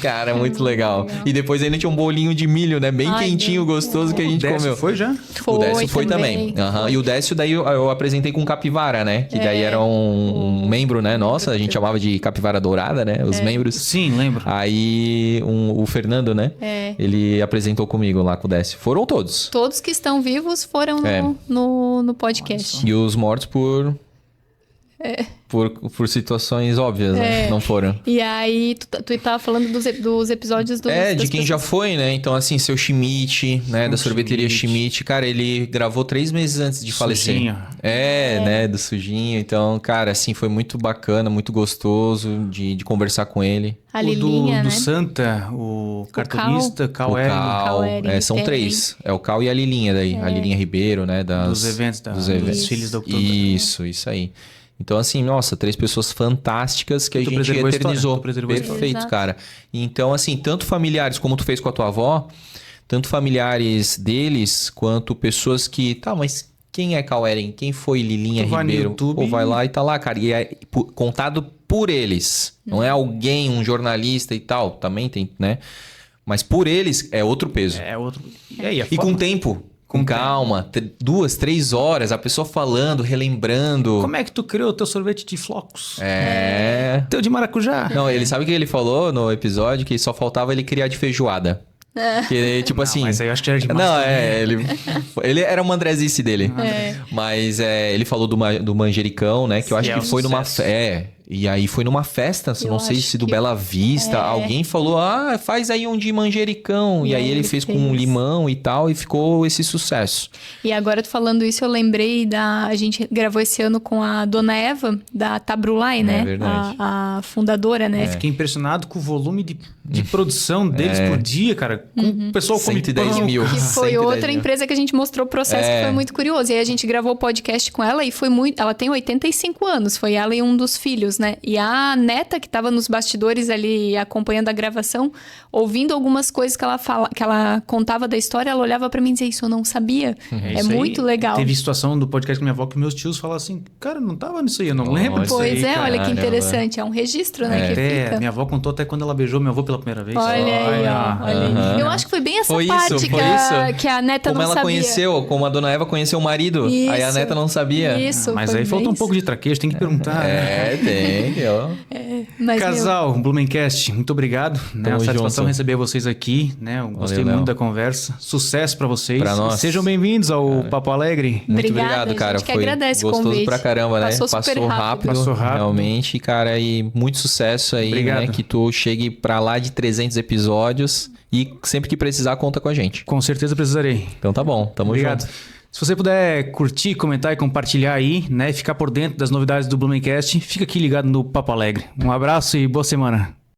Cara, é muito legal. E depois ainda tinha um bolinho de milho, né? Bem quentinho, gostoso, que a gente comeu. Foi já? O Décio foi também. E o Décio daí eu apresentei com o Capivara, né? Que daí era um membro, né? Nossa, a gente chamava de Capivara Dourada, né? Os membros. Sim, lembro. Aí o Fernando, né? Ele apresentou comigo lá com o Décio. Foram todos. Todos que estão vivos foram no podcast. E os mortos por situações óbvias, né? Não foram. E aí, tu tava falando dos episódios do... de quem já foi, né? Então, assim, seu Schmidt, né? Da sorveteria Schmidt. Cara, ele gravou 3 meses antes de falecer. Sujinho. Né? Do Sujinho. Então, cara, assim, foi muito bacana, muito gostoso de conversar com ele. A Lilinha, do né? Santa, o cartunista, Cal O Cal. São tem. 3. É o Cal e a Lilinha daí. A Lilinha Ribeiro, né? Dos eventos, dos filhos da October. Isso aí. Então, assim, nossa, 3 pessoas fantásticas que a gente eternizou. Perfeito, cara. Então, assim, tanto familiares, como tu fez com a tua avó, tanto familiares deles, quanto pessoas que... Tá, mas quem é Caueren? Quem foi Lilinha Ribeiro? Ou vai lá e tá lá, cara. E é contado por eles. Não é alguém, um jornalista e tal. Também tem, né? Mas por eles é outro peso. É outro... E com tempo... Com calma, 2, 3 horas, a pessoa falando, relembrando. Como é que tu criou o teu sorvete de flocos? Teu de maracujá. Não, ele sabe o que ele falou no episódio? Que só faltava ele criar de feijoada. Que, tipo assim... Mas aí eu acho que era demais. Não, ele era uma Andrezice dele. Mas ele falou do manjericão, né? Que eu acho que foi numa... E aí foi numa festa, não sei se do Bela Vista, alguém falou, faz aí um de manjericão. E aí ele fez com limão e tal, e ficou esse sucesso. E agora, tu falando isso, eu lembrei a gente gravou esse ano com a Dona Eva, da Tabrulai, né? Verdade. A fundadora, né? Fiquei impressionado com o volume de produção deles por dia, cara. O pessoal come 110 mil. Que foi outra empresa que a gente mostrou o processo, que foi muito curioso. E aí a gente gravou o podcast com ela e foi muito... Ela tem 85 anos, foi ela e um dos filhos, né? E a neta que estava nos bastidores ali acompanhando a gravação, ouvindo algumas coisas que ela contava da história, ela olhava para mim e dizia, isso eu não sabia. É muito legal. Teve situação do podcast com minha avó que meus tios falavam assim, cara, não tava nisso aí, eu não lembro disso aí. Pois olha que interessante, é um registro, né? Que fica. Minha avó contou até quando ela beijou meu avô pela primeira vez. Olha aí. Eu acho que foi bem essa parte que a neta como não sabia. Como a Dona Eva conheceu o marido, aí a neta não sabia. Isso, mas aí falta um pouco de traquejo, tem que perguntar. Tem. Casal, Blumencast, muito obrigado. É uma satisfação receber vocês aqui, né? Eu gostei muito da conversa. Sucesso pra vocês. Pra nós. Sejam bem-vindos ao Papo Alegre. Muito obrigado, cara. Foi gostoso pra caramba, né? Passou rápido. Realmente, cara. E muito sucesso aí, né? Que tu chegue pra lá de 300 episódios. E sempre que precisar, conta com a gente. Com certeza precisarei. Então tá bom, tamo junto. Se você puder curtir, comentar e compartilhar aí, né? Ficar por dentro das novidades do Blumencast, fica aqui ligado no Papo Alegre. Um abraço e boa semana.